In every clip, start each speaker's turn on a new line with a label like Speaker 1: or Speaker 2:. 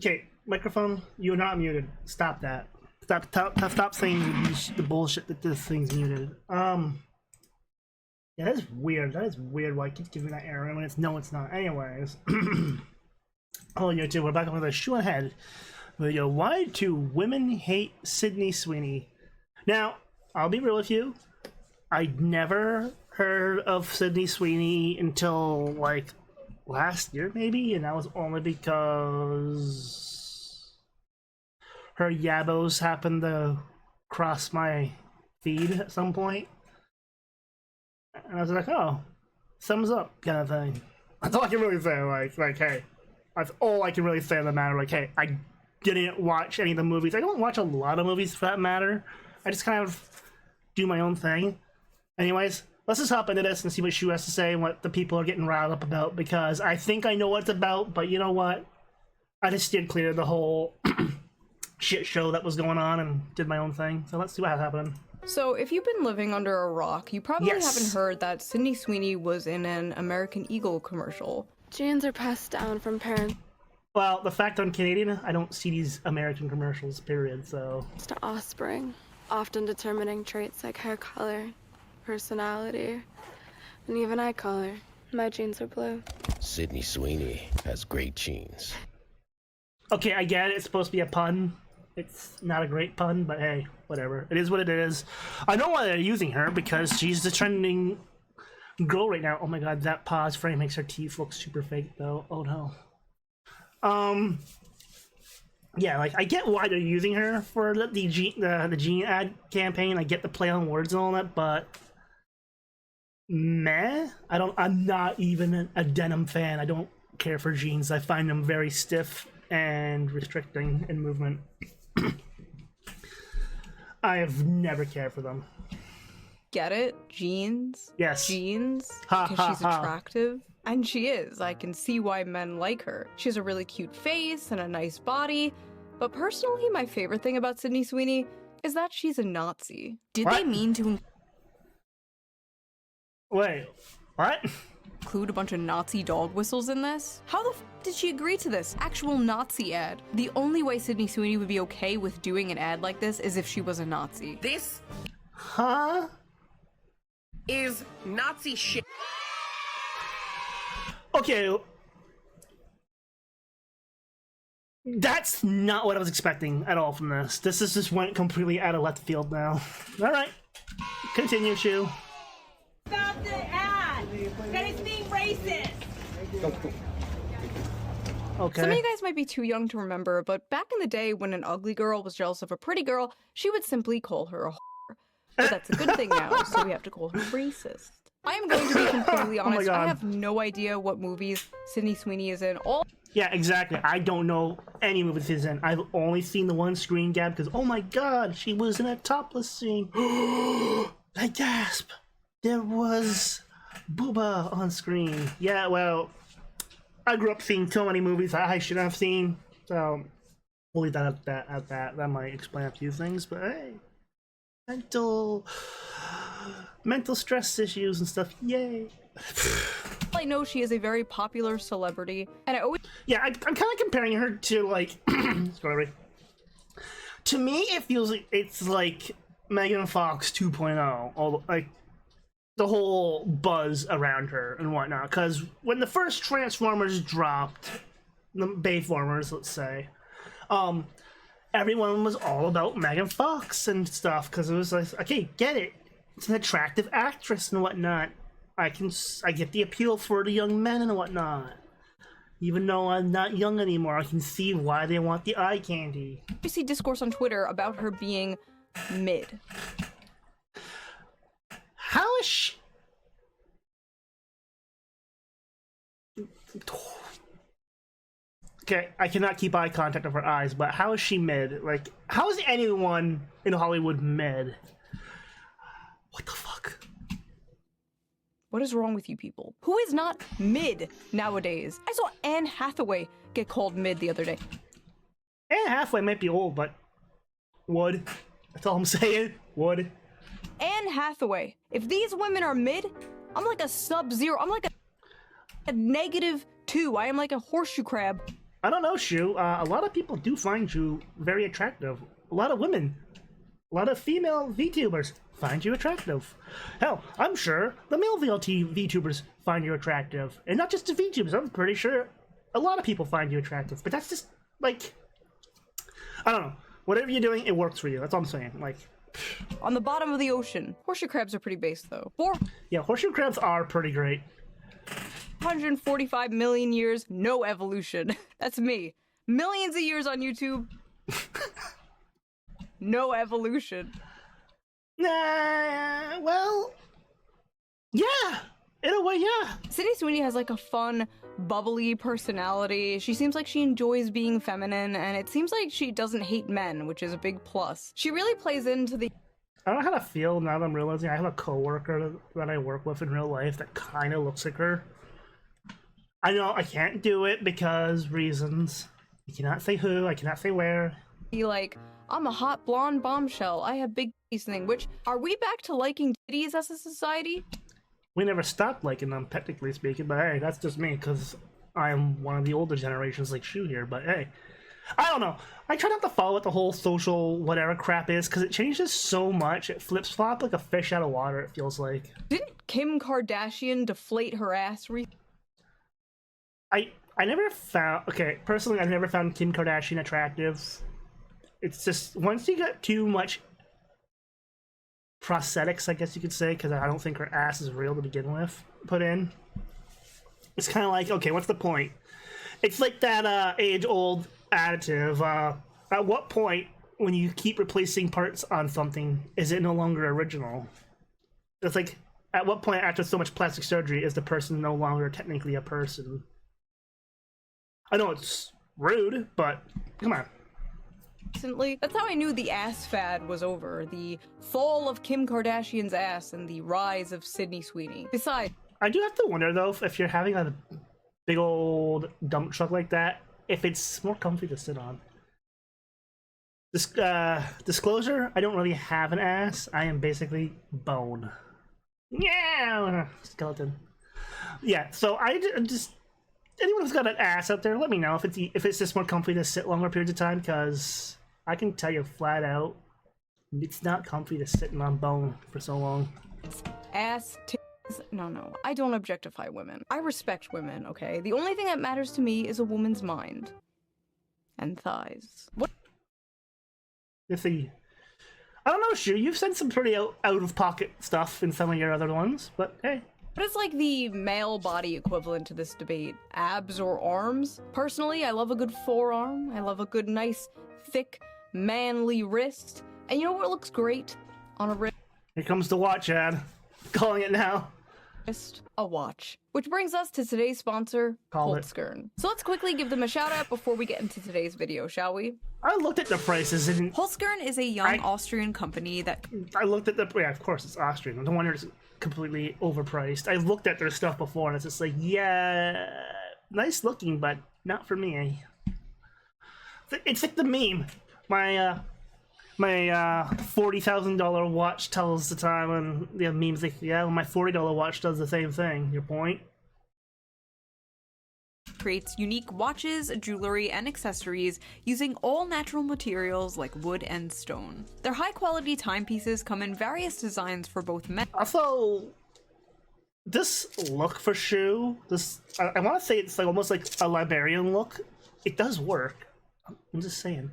Speaker 1: Okay, microphone, you're not muted. Stop that. Stop saying the bullshit that this thing's muted. Yeah, that is weird. That is weird why it keeps giving that error when it's no, it's not. Anyways. Hello YouTube, we're back on the ShoeOnHead video. Why do women hate Sydney Sweeney? Now, I'll be real with you. I'd never heard of Sydney Sweeney until like last year maybe, and that was only because her yabos happened to cross my feed at some point. And I was like, oh, thumbs up kind of thing. That's all I can really say. Like, hey, that's all I can really say on the matter. Like, hey, I didn't watch any of the movies. I don't watch a lot of movies for that matter. I just kind of do my own thing. Anyways, let's just hop into this and see what Shue has to say and what the people are getting riled up about, because I think I know what it's about, but you know what? I just steered clear of the whole shit show that was going on and did my own thing. So let's see what happened.
Speaker 2: So, if you've been living under a rock, you probably haven't heard that Sydney Sweeney was in an American Eagle commercial.
Speaker 3: Genes are passed down from parents
Speaker 1: Well, the fact I'm Canadian, I don't see these American commercials, period, so...
Speaker 3: to offspring, often determining traits like hair color, personality, and even eye color. My genes are blue.
Speaker 4: Sydney Sweeney has great genes.
Speaker 1: Okay, I get it, it's supposed to be a pun. It's not a great pun, but hey, whatever. It is what it is. I know why they're using her, because she's the trending girl right now. Oh my god, that pause frame makes her teeth look super fake, though. Oh no. Yeah, like, I get why they're using her for the Gene ad campaign. I get the play on words and all that, but... meh? I'm not even a denim fan. I don't care for jeans. I find them very stiff and restricting in movement. I have never cared for them.
Speaker 2: Get it? Jeans?
Speaker 1: Yes.
Speaker 2: Jeans?
Speaker 1: Ha,
Speaker 2: Because
Speaker 1: ha,
Speaker 2: she's
Speaker 1: ha.
Speaker 2: attractive? And she is. I can see why men like her. She has a really cute face and a nice body. But personally, my favorite thing about Sydney Sweeney is that she's a Nazi. Did
Speaker 1: What?
Speaker 2: they mean to
Speaker 1: Wait, what?
Speaker 2: include a bunch of Nazi dog whistles in this? How the f did she agree to this? Actual Nazi ad. The only way Sydney Sweeney would be okay with doing an ad like this is if she was a Nazi.
Speaker 5: This
Speaker 1: Huh?
Speaker 5: is Nazi shit.
Speaker 1: Okay. That's not what I was expecting at all from this. This is just went completely out of left field now. Alright. Continue, Shue.
Speaker 6: Stop the ad! That is being racist!
Speaker 1: Okay.
Speaker 2: Some of you guys might be too young to remember, but back in the day when an ugly girl was jealous of a pretty girl, she would simply call her a whore. But that's a good thing now, so we have to call her racist. I am going to be completely
Speaker 1: Oh my
Speaker 2: honest, I
Speaker 1: God.
Speaker 2: have no idea what movies Sydney Sweeney is in. All
Speaker 1: Yeah, exactly. I don't know any movie she's in. I've only seen the one screen grab because, oh my god, she was in a topless scene. I gasp. There was booba on screen. Yeah, well, I grew up seeing so many movies I shouldn't have seen, so we'll leave that at that. That might explain a few things, but hey, mental stress issues and stuff. Yay.
Speaker 2: I know she is a very popular celebrity, and I always
Speaker 1: Yeah, I'm kind of comparing her to, like, sorry. To me, it feels like it's like Megan Fox 2.0, all like the whole buzz around her and whatnot. Because when the first Transformers dropped, the Bayformers, let's say, everyone was all about Megan Fox and stuff because it was like, okay, get it, it's an attractive actress and whatnot. I get the appeal for the young men and whatnot. Even though I'm not young anymore, I can see why they want the eye candy.
Speaker 2: see discourse on Twitter about her being mid.
Speaker 1: How is she... Okay, I cannot keep eye contact with her eyes, but how is she mid? Like, how is anyone in Hollywood mid? What the fuck?
Speaker 2: What is wrong with you people? Who is not mid nowadays? I saw Anne Hathaway get called mid the other day.
Speaker 1: Anne Hathaway might be old, but would. That's all I'm saying. Would.
Speaker 2: Anne Hathaway. If these women are mid, I'm like a sub-zero. I'm like a -2. I am like a horseshoe crab.
Speaker 1: I don't know, Shu. A lot of people do find you very attractive. A lot of women, a lot of female VTubers find you attractive. Hell, I'm sure the male VTubers find you attractive. And not just the VTubers, I'm pretty sure a lot of people find you attractive. But that's just, like, I don't know. Whatever you're doing, it works for you. That's all I'm saying. Like,
Speaker 2: On the bottom of the ocean. Horseshoe crabs are pretty base, though.
Speaker 1: yeah, horseshoe crabs are pretty great.
Speaker 2: 445 million years, no evolution. That's me. Millions of years on YouTube. No evolution.
Speaker 1: Nah, well, yeah. In a way, yeah.
Speaker 2: Sydney Sweeney has like a fun, bubbly personality. She seems like she enjoys being feminine, and it seems like she doesn't hate men, which is a big plus. She really plays into the
Speaker 1: I don't know how to feel now that I'm realizing I have a coworker that I work with in real life that kind of looks like her. I know I can't do it because reasons. I cannot say who, I cannot say where.
Speaker 2: like, I'm a hot blonde bombshell, I have big titties thing, which, are we back to liking titties as a society?
Speaker 1: We never stopped liking them, technically speaking, but hey, that's just me, because I am one of the older generations like Shu here, but hey. I don't know. I try not to follow what the whole social whatever crap is, because it changes so much. It flips-flop like a fish out of water, it feels like.
Speaker 2: Didn't Kim Kardashian deflate her ass
Speaker 1: I never found... Okay, personally, I've never found Kim Kardashian attractive. It's just, once you get too much prosthetics, I guess you could say, because I don't think her ass is real to begin with, put in. It's kind of like, okay, what's the point? It's like that age-old additive. At what point, when you keep replacing parts on something, is it no longer original? It's like, at what point after so much plastic surgery is the person no longer technically a person? I know it's rude, but come on.
Speaker 2: recently? That's how I knew the ass fad was over. The fall of Kim Kardashian's ass and the rise of Sydney Sweeney. Besides,
Speaker 1: I do have to wonder, though, if you're having a big old dump truck like that, if it's more comfy to sit on. Disclosure, I don't really have an ass. I am basically bone. Yeah, skeleton. Yeah, so I just... Anyone who's got an ass out there, let me know if it's just more comfy to sit longer periods of time, because I can tell you flat out, it's not comfy to sit on bone for so long.
Speaker 2: ass, titties. No, I don't objectify women. I respect women, okay? The only thing that matters to me is a woman's mind. And thighs. What?
Speaker 1: Let's see. I don't know, Shu, you've said some pretty out-of-pocket stuff in some of your other ones, but hey.
Speaker 2: What is like the male body equivalent to this debate? Abs or arms? Personally, I love a good forearm. I love a good, nice, thick, manly wrist. And you know what looks great on a wrist?
Speaker 1: Here comes the watch ad. Calling it now.
Speaker 2: A watch. Which brings us to today's sponsor,
Speaker 1: Called it.
Speaker 2: Holzkern. So let's quickly give them a shout out before we get into today's video, shall we?
Speaker 1: I looked at the prices and
Speaker 7: Holzkern is a young Austrian company that
Speaker 1: I looked at the... Yeah, of course, it's Austrian. No wonder it's completely overpriced. I looked at their stuff before and it's just like, yeah, nice looking, but not for me. It's like the meme. My $40,000 watch tells the time, and the meme's like, yeah, well, my $40 watch does the same thing. Your point?
Speaker 7: creates unique watches, jewelry, and accessories using all natural materials like wood and stone. Their high-quality timepieces come in various designs for both men.
Speaker 1: Also, this look for Shu, I want to say it's like almost like a librarian look. It does work. I'm just saying.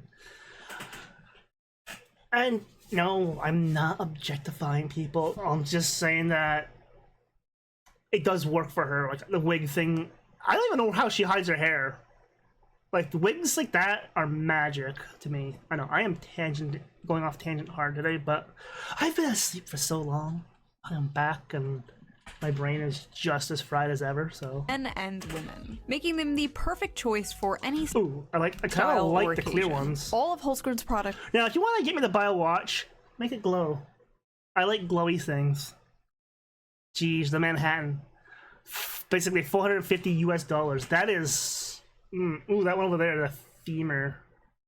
Speaker 1: And no, I'm not objectifying people. I'm just saying that it does work for her. Like the wig thing, I don't even know how she hides her hair. Like the wigs like that are magic to me. I know I am going off tangent hard today, but I've been asleep for so long. I am back and my brain is just as fried as ever. So
Speaker 7: Men and women, making them the perfect choice for any
Speaker 1: ooh, I kind of
Speaker 7: style or
Speaker 1: like the clear
Speaker 7: occasion.
Speaker 1: ones.
Speaker 7: All of Holzkern's products
Speaker 1: Now, if you want to get me to buy a watch, make it glow. I like glowy things. Jeez, the Manhattan. Basically $450 US. That is... ooh, that one over there, the femur.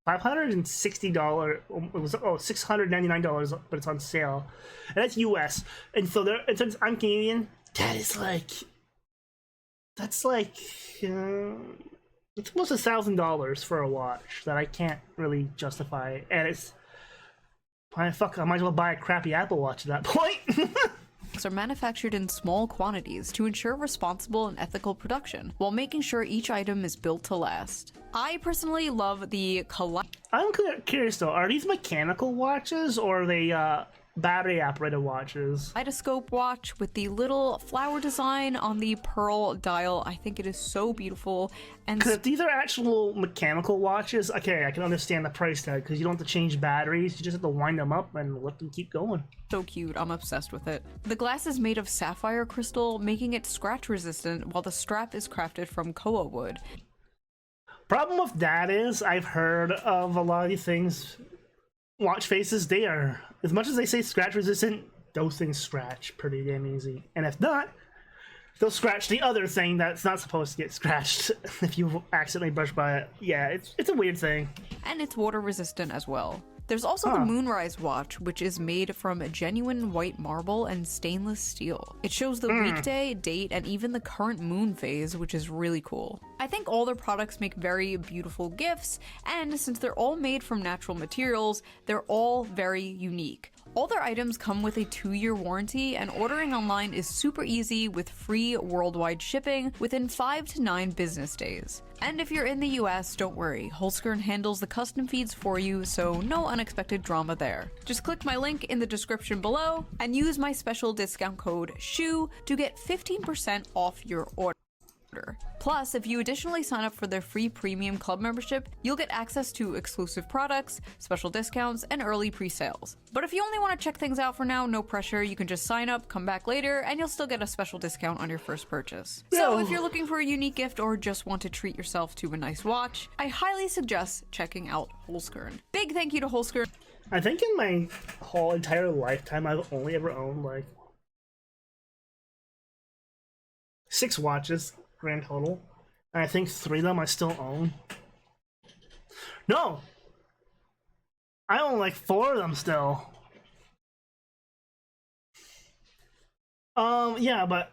Speaker 1: $560. It was $699, but it's on sale. And that's US. And so there, and since I'm Canadian, that is like... That's like... It's almost $1,000 for a watch that I can't really justify, and it's. I might as well buy a crappy Apple Watch at that point.
Speaker 7: Are manufactured in small quantities to ensure responsible and ethical production, while making sure each item is built to last. I personally love the
Speaker 1: I'm curious though, are these mechanical watches or are they battery operated watches?
Speaker 7: kaleidoscope watch with the little flower design on the pearl dial. I think it is so beautiful. And
Speaker 1: Because if these are actual mechanical watches, okay, I can understand the price tag because you don't have to change batteries. You just have to wind them up and let them keep going.
Speaker 7: so cute. I'm obsessed with it. The glass is made of sapphire crystal, making it scratch resistant, while the strap is crafted from koa wood.
Speaker 1: Problem with that is, I've heard of a lot of these things. Watch faces, they are, as much as they say scratch resistant, those things scratch pretty damn easy. And if not, they'll scratch the other thing that's not supposed to get scratched if you accidentally brush by it. Yeah, it's a weird thing.
Speaker 7: And it's water resistant as well. There's also the Moonrise watch, which is made from genuine white marble and stainless steel. It shows the weekday, date, and even the current moon phase, which is really cool. I think all their products make very beautiful gifts, and since they're all made from natural materials, they're all very unique. All their items come with a 2-year warranty, and ordering online is super easy with free worldwide shipping within 5 to 9 business days. And if you're in the US, don't worry, Holzkern handles the custom feeds for you, so no unexpected drama there. Just click my link in the description below and use my special discount code SHOE to get 15% off your order. Plus, if you additionally sign up for their free premium club membership, you'll get access to exclusive products, special discounts, and early pre-sales. But if you only want to check things out for now, no pressure, you can just sign up, come back later, and you'll still get a special discount on your first purchase. So if you're looking for a unique gift or just want to treat yourself to a nice watch, I highly suggest checking out Holzkern. Big thank you to Holzkern.
Speaker 1: I think in my whole entire lifetime, I've only ever owned like 6 watches. Grand total, and I think 3 of them I still own. No, I own like 4 of them still. Yeah, but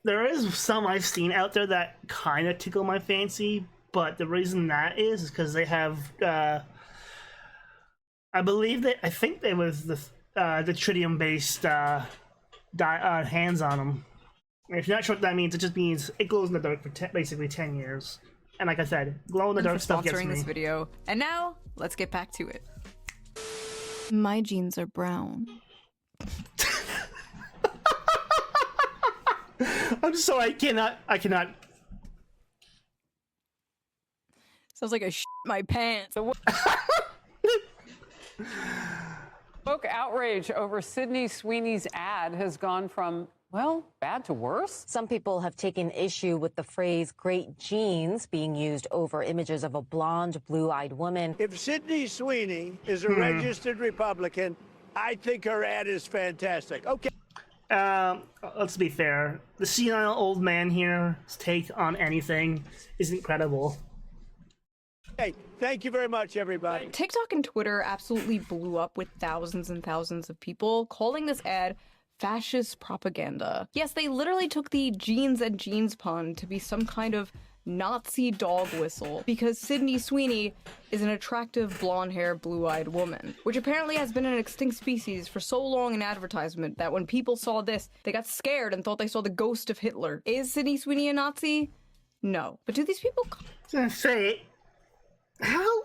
Speaker 1: there is some I've seen out there that kind of tickle my fancy, but the reason that is because they have I think it was the tritium based hands on them. If you're not sure what that means, it just means it glows in the dark for basically 10 years. And like I said, glow in the dark stuff gets me.
Speaker 7: This video. And now, let's get back to it. My jeans are brown.
Speaker 1: I'm sorry, I cannot.
Speaker 2: Sounds like I shit my pants.
Speaker 8: Woke outrage over Sydney Sweeney's ad has gone from, well, bad to worse.
Speaker 9: Some people have taken issue with the phrase great genes being used over images of a blonde, blue-eyed woman.
Speaker 10: If Sydney Sweeney is a registered Republican, I think her ad is fantastic. Okay.
Speaker 1: Let's be fair. The senile old man here's take on anything is incredible.
Speaker 10: Hey, thank you very much, everybody.
Speaker 2: TikTok and Twitter absolutely blew up with thousands and thousands of people calling this ad fascist propaganda. Yes, they literally took the jeans and jeans pun to be some kind of Nazi dog whistle because Sydney Sweeney is an attractive blonde-haired, blue-eyed woman, which apparently has been an extinct species for so long in advertisement that when people saw this, they got scared and thought they saw the ghost of Hitler. Is Sydney Sweeney a Nazi? No. But do these people...
Speaker 1: I was gonna say, how...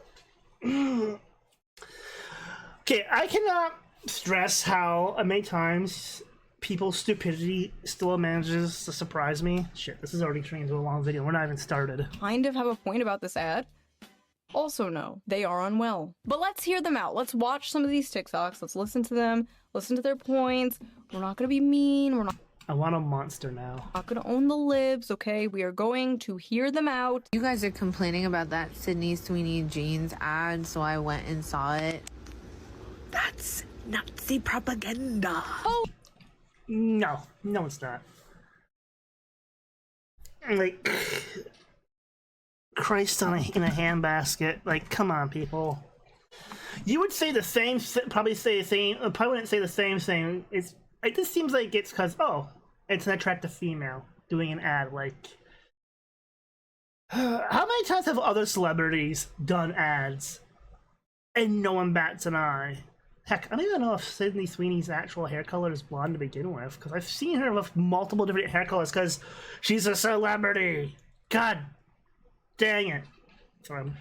Speaker 1: Okay, I cannot stress how many times people's stupidity still manages to surprise me. Shit, this is already turning into a long video. We're not even started.
Speaker 2: Kind of have a point about this ad. Also, no, they are unwell. But let's hear them out. Let's watch some of these TikToks. Let's listen to them. Listen to their points. We're not gonna be mean. We're not...
Speaker 1: I want a monster now.
Speaker 2: Not gonna own the libs, okay? We are going to hear them out.
Speaker 11: You guys are complaining about that Sydney Sweeney jeans ad, so I went and saw it.
Speaker 5: That's Nazi propaganda.
Speaker 2: Oh!
Speaker 1: No, it's not. Like, Christ in a handbasket. Like, come on, people. You would say the same, probably wouldn't say the same thing. It just seems like it's because, oh, it's an attractive female doing an ad. Like, How many times have other celebrities done ads and no one bats an eye? Heck, I don't even know if Sydney Sweeney's actual hair color is blonde to begin with, because I've seen her with multiple different hair colors because she's a celebrity. God dang it. Sorry,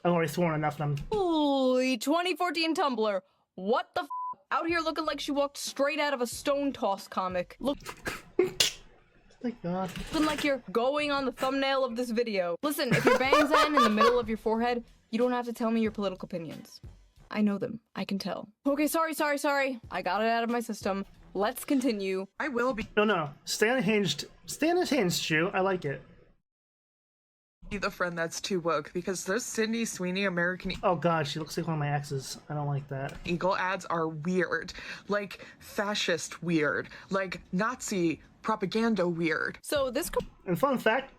Speaker 1: I've already sworn enough and I'm...
Speaker 2: Holy 2014 Tumblr. What the f? Out here looking like she walked straight out of a Stone Toss comic.
Speaker 1: Thank God.
Speaker 2: Looking like you're going on the thumbnail of this video. Listen, if your bangs end in the middle of your forehead, you don't have to tell me your political opinions. I know them. I can tell. Okay, sorry. I got it out of my system. Let's continue.
Speaker 5: I will be
Speaker 1: No. Stay unhinged, Shoe. I like it.
Speaker 5: the friend that's too woke because those Sydney Sweeney American
Speaker 1: Oh God, she looks like one of my exes. I don't like that.
Speaker 5: Eagle ads are weird. Like fascist weird. Like Nazi propaganda weird.
Speaker 2: So this...
Speaker 1: And fun fact,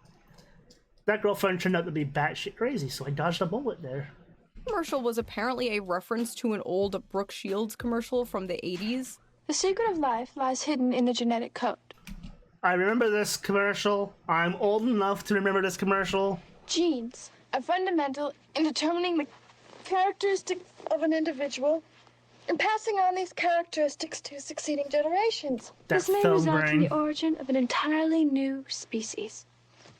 Speaker 1: that girlfriend turned out to be batshit crazy, so I dodged a bullet there.
Speaker 2: commercial was apparently a reference to an old Brooke Shields commercial from the 80s.
Speaker 3: The secret of life lies hidden in the genetic code.
Speaker 1: I remember this commercial. I'm old enough to remember this commercial.
Speaker 3: Genes are fundamental in determining the characteristics of an individual and passing on these characteristics to succeeding generations. This may result in the origin of an entirely new species,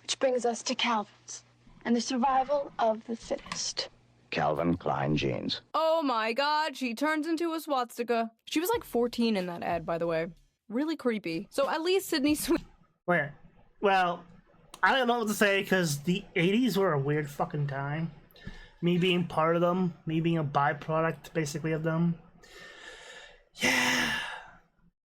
Speaker 3: which brings us to Calvin's and the survival of the fittest.
Speaker 12: Calvin Klein jeans.
Speaker 2: Oh my God, she turns into a swastika. She was like 14 in that ad, by the way. Really creepy. So at least Sydney Sweeney...
Speaker 1: Wait, well, I don't know what to say because the 80s were a weird fucking time. Me being part of them, me being a byproduct basically of them. Yeah,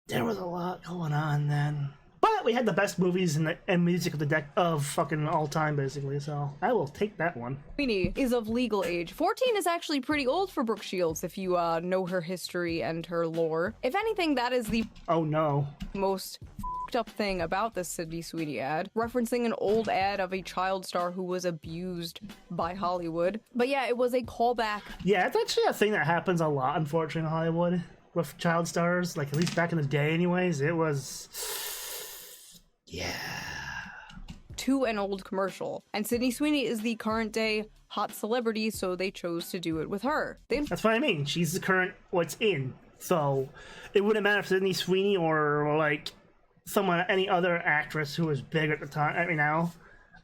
Speaker 1: there was a lot going on then. But we had the best movies and music of the of fucking all time basically, so I will take that one.
Speaker 2: Sweeney is of legal age. 14 is actually pretty old for Brooke Shields if you know her history and her lore. If anything, that is the most f***ed up thing about this Sydney Sweeney ad, referencing an old ad of a child star who was abused by Hollywood. But yeah, it was a callback.
Speaker 1: Yeah, it's actually a thing that happens a lot, unfortunately, in Hollywood with child stars. Like, at least back in the day anyways, it was... Yeah.
Speaker 2: To an old commercial. And Sydney Sweeney is the current day hot celebrity, so they chose to do it with her.
Speaker 1: That's what I mean. She's the current what's in. So it wouldn't matter if Sydney Sweeney or like any other actress who was big at the time. I mean, now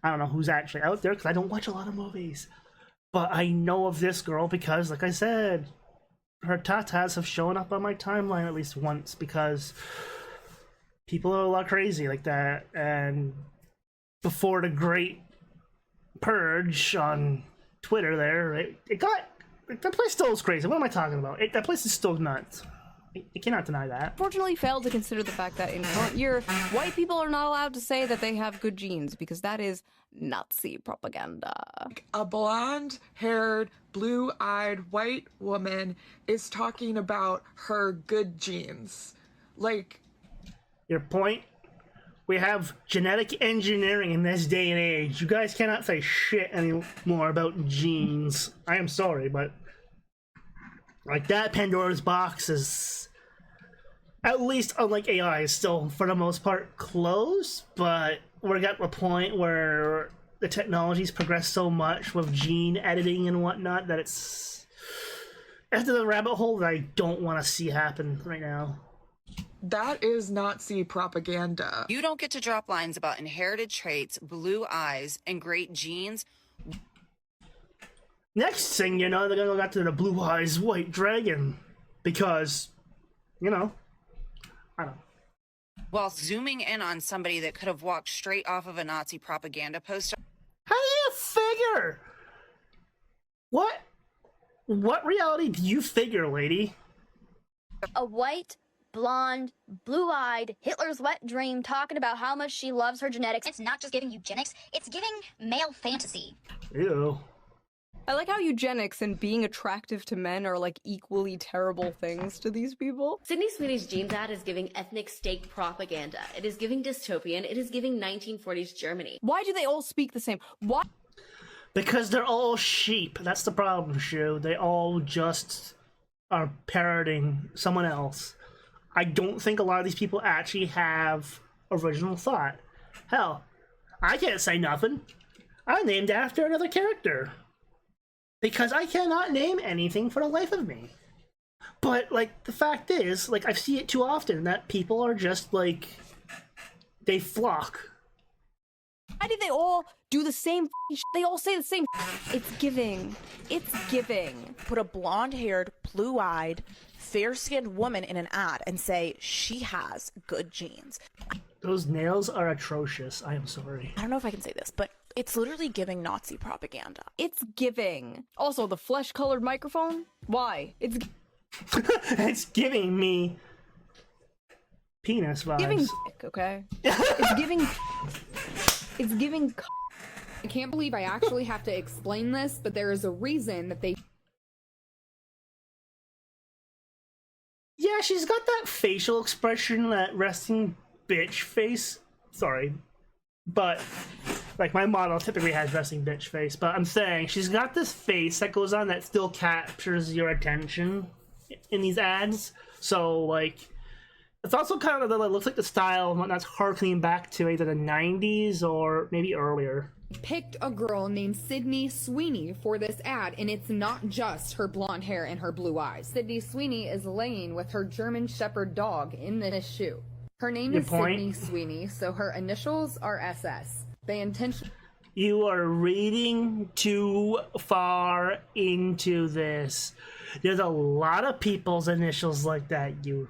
Speaker 1: I don't know who's actually out there because I don't watch a lot of movies. But I know of this girl because, like I said, her tatas have shown up on my timeline at least once because people are a lot crazy like that. And before the great purge on Twitter there, that place still is crazy. What am I talking about? That place is still nuts. I cannot deny that.
Speaker 2: Fortunately failed to consider the fact that in current year, white people are not allowed to say that they have good genes because that is Nazi propaganda.
Speaker 5: A blonde-haired, blue-eyed white woman is talking about her good genes. Like...
Speaker 1: Your point? We have genetic engineering in this day and age. You guys cannot say shit anymore about genes. I am sorry, but like that Pandora's box is, at least unlike AI, is still for the most part closed, but we're at the point where the technology's progressed so much with gene editing and whatnot that it's after the rabbit hole that I don't want to see happen right now.
Speaker 5: That is Nazi propaganda.
Speaker 13: You don't get to drop lines about inherited traits, blue eyes, and great genes.
Speaker 1: Next thing you know, they're gonna go back to the blue eyes white dragon. Because, you know, I don't know.
Speaker 13: While zooming in on somebody that could have walked straight off of a Nazi propaganda poster.
Speaker 1: How do you figure? What reality do you figure, lady?
Speaker 14: A white, blonde, blue-eyed, Hitler's wet dream talking about how much she loves her genetics.
Speaker 15: It's not just giving eugenics, it's giving male fantasy.
Speaker 1: Ew.
Speaker 2: I like how eugenics and being attractive to men are like equally terrible things to these people.
Speaker 16: Sydney Sweeney's jeans ad is giving ethnic state propaganda. It is giving dystopian. It is giving 1940s Germany.
Speaker 2: Why do they all speak the same? Why?
Speaker 1: Because they're all sheep. That's the problem, Shu. They all just are parroting someone else. I don't think a lot of these people actually have original thought. Hell, I can't say nothing. I named after another character. Because I cannot name anything for the life of me. But, like, the fact is, like, I see it too often that people are just, like, they flock.
Speaker 2: Why did they all do the same shit? They all say the same It's giving. It's giving.
Speaker 17: Put a blonde-haired, blue-eyed, fair-skinned woman in an ad and say she has good genes.
Speaker 1: Those nails are atrocious. I am sorry.
Speaker 17: I don't know if I can say this, but it's literally giving Nazi propaganda.
Speaker 2: It's giving. Also, the flesh-colored microphone? Why? It's
Speaker 1: it's giving me penis vibes.
Speaker 2: giving dick, okay? It's giving. It's giving.
Speaker 18: I can't believe I actually have to explain this, but there is a reason that they.
Speaker 1: Yeah, she's got that facial expression, that resting bitch face. Sorry. But, like, my model typically has resting bitch face, but I'm saying she's got this face that goes on that still captures your attention in these ads. So, like, it's also kind of, it looks like the style and whatnot's harkening back to either the 90s or maybe earlier.
Speaker 18: Picked a girl named Sydney Sweeney for this ad, and it's not just her blonde hair and her blue eyes. Sydney Sweeney is laying with her German Shepherd dog in this shoe. Her name is Sydney Sweeney, so her initials are SS. They intentionally...
Speaker 1: You are reading too far into this. There's a lot of people's initials like that, you...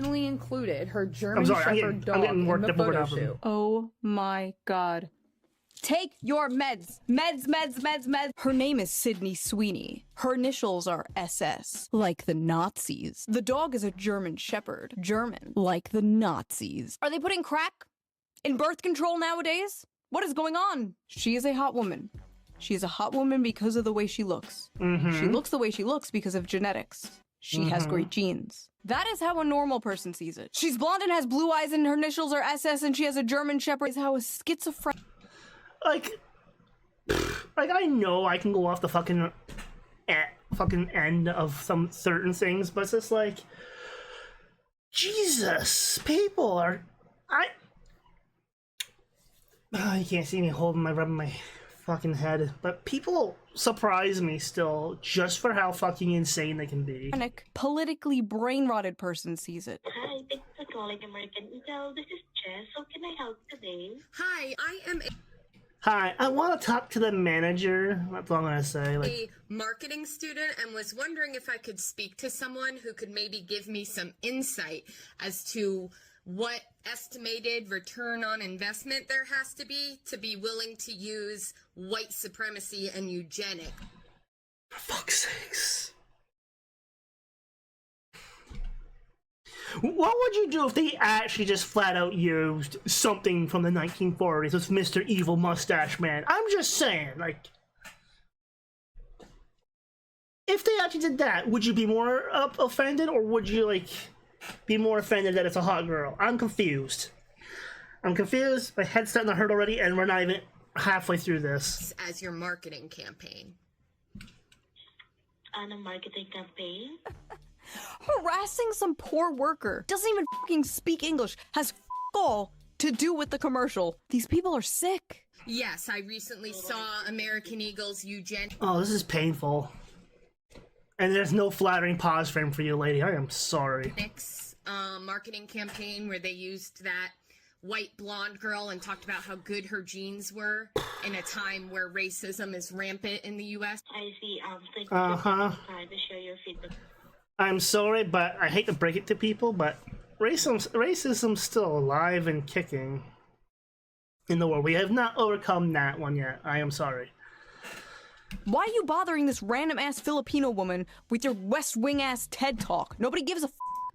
Speaker 18: included her German Shepherd dog in the photo shoot.
Speaker 2: Oh my god. Take your meds. Meds, meds, meds, meds. Her name is Sydney Sweeney. Her initials are SS, like the Nazis. The dog is a German Shepherd. German, like the Nazis. Are they putting crack in birth control nowadays? What is going on? She is a hot woman. She is a hot woman because of the way she looks. She looks the way she looks because of genetics. She has great genes. That is how a normal person sees it. She's blonde and has blue eyes and her initials are SS and she has a German Shepherd. Is how a schizophrenic...
Speaker 1: Like, I know I can go off the fucking end of some certain things, but it's just like, Jesus, people are... you can't see me rubbing my fucking head, but people surprise me still just for how fucking insane they can be.
Speaker 2: Politically brain-rotted person sees it.
Speaker 19: Hi, thanks for calling American Eagle. This is Jess. How can I help today?
Speaker 20: Hi, I am
Speaker 1: Hi, I want to talk to the manager. That's all I'm gonna say.
Speaker 20: a marketing student and was wondering if I could speak to someone who could maybe give me some insight as to what estimated return on investment there has to be willing to use white supremacy and eugenics.
Speaker 1: For fuck's sakes. What would you do if they actually just flat out used something from the 1940s with Mr. Evil Mustache Man? I'm just saying, like... If they actually did that, would you be more offended, or would you, like, be more offended that it's a hot girl? I'm confused. I'm confused, my head's starting to hurt already, and we're not even halfway through this.
Speaker 20: As your marketing campaign.
Speaker 19: On a marketing campaign?
Speaker 2: Harassing some poor worker, doesn't even fucking speak English, has all to do with the commercial. These people are sick.
Speaker 20: Yes, I recently saw American Eagle's eugenics.
Speaker 1: Oh, this is painful. And there's no flattering pause frame for you, lady. I am sorry.
Speaker 20: Marketing campaign where they used that white blonde girl and talked about how good her genes were in a time where racism is rampant in the U.S.
Speaker 19: I see. Thank you for time to share your feedback.
Speaker 1: I'm sorry, but I hate to break it to people, but racism's still alive and kicking in the world. We have not overcome that one yet. I am sorry.
Speaker 2: Why are you bothering this random-ass Filipino woman with your West Wing-ass TED Talk? Nobody gives a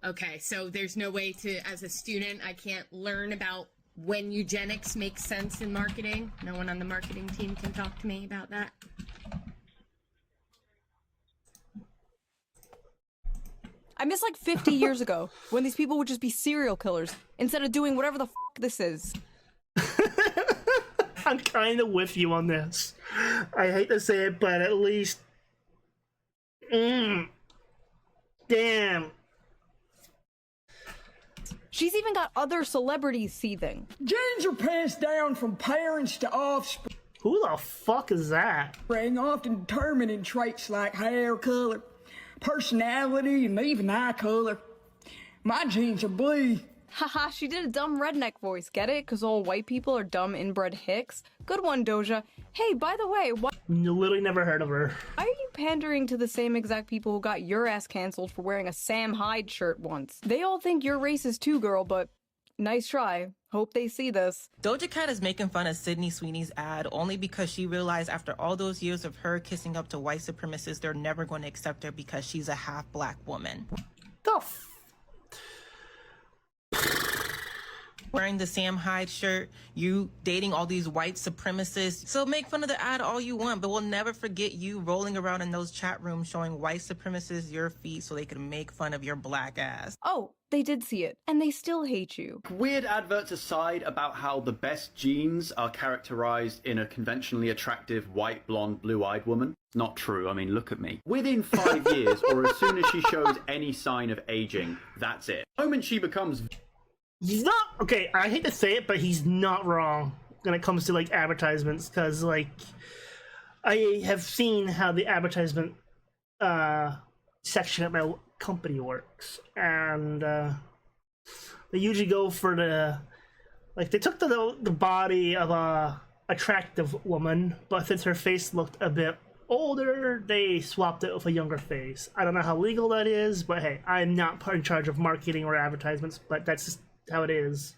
Speaker 20: Okay, so there's no way to, as a student, I can't learn about when eugenics makes sense in marketing? No one on the marketing team can talk to me about that?
Speaker 2: I miss like 50 years ago when these people would just be serial killers instead of doing whatever the f this is.
Speaker 1: I'm kind of with you on this. I hate to say it, but at least... Damn.
Speaker 2: She's even got other celebrities seething.
Speaker 21: Genes are passed down from parents to offspring.
Speaker 1: Who the fuck is that?
Speaker 21: Often determining traits like hair color, personality, and even eye color. My genes are blue.
Speaker 2: Haha, she did a dumb redneck voice, get it? Because all white people are dumb inbred hicks. Good one, Doja. Hey, by the way, why
Speaker 1: literally never heard of her.
Speaker 2: are you pandering to the same exact people who got your ass canceled for wearing a Sam Hyde shirt once? They all think you're racist too, girl, but nice try. Hope they see this.
Speaker 22: Doja Cat is making fun of Sydney Sweeney's ad only because she realized after all those years of her kissing up to white supremacists, they're never going to accept her because she's a half-black woman.
Speaker 1: The
Speaker 22: Wearing the Sam Hyde shirt, you dating all these white supremacists. So make fun of the ad all you want, but we'll never forget you rolling around in those chat rooms showing white supremacists your feet so they can make fun of your black ass.
Speaker 2: Oh, they did see it, and they still hate you.
Speaker 23: Weird adverts aside about how the best genes are characterized in a conventionally attractive white, blonde, blue-eyed woman. Not true. I mean, look at me. Within 5 years, or as soon as she shows any sign of aging, that's it. The moment she becomes...
Speaker 1: He's not okay. I hate to say it, but he's not wrong when it comes to like advertisements, because like I have seen how the advertisement section at my company works, and they usually go for the like they took the body of a attractive woman, but since her face looked a bit older, they swapped it with a younger face. I don't know how legal that is, but hey, I'm not in charge of marketing or advertisements, but that's just how it is.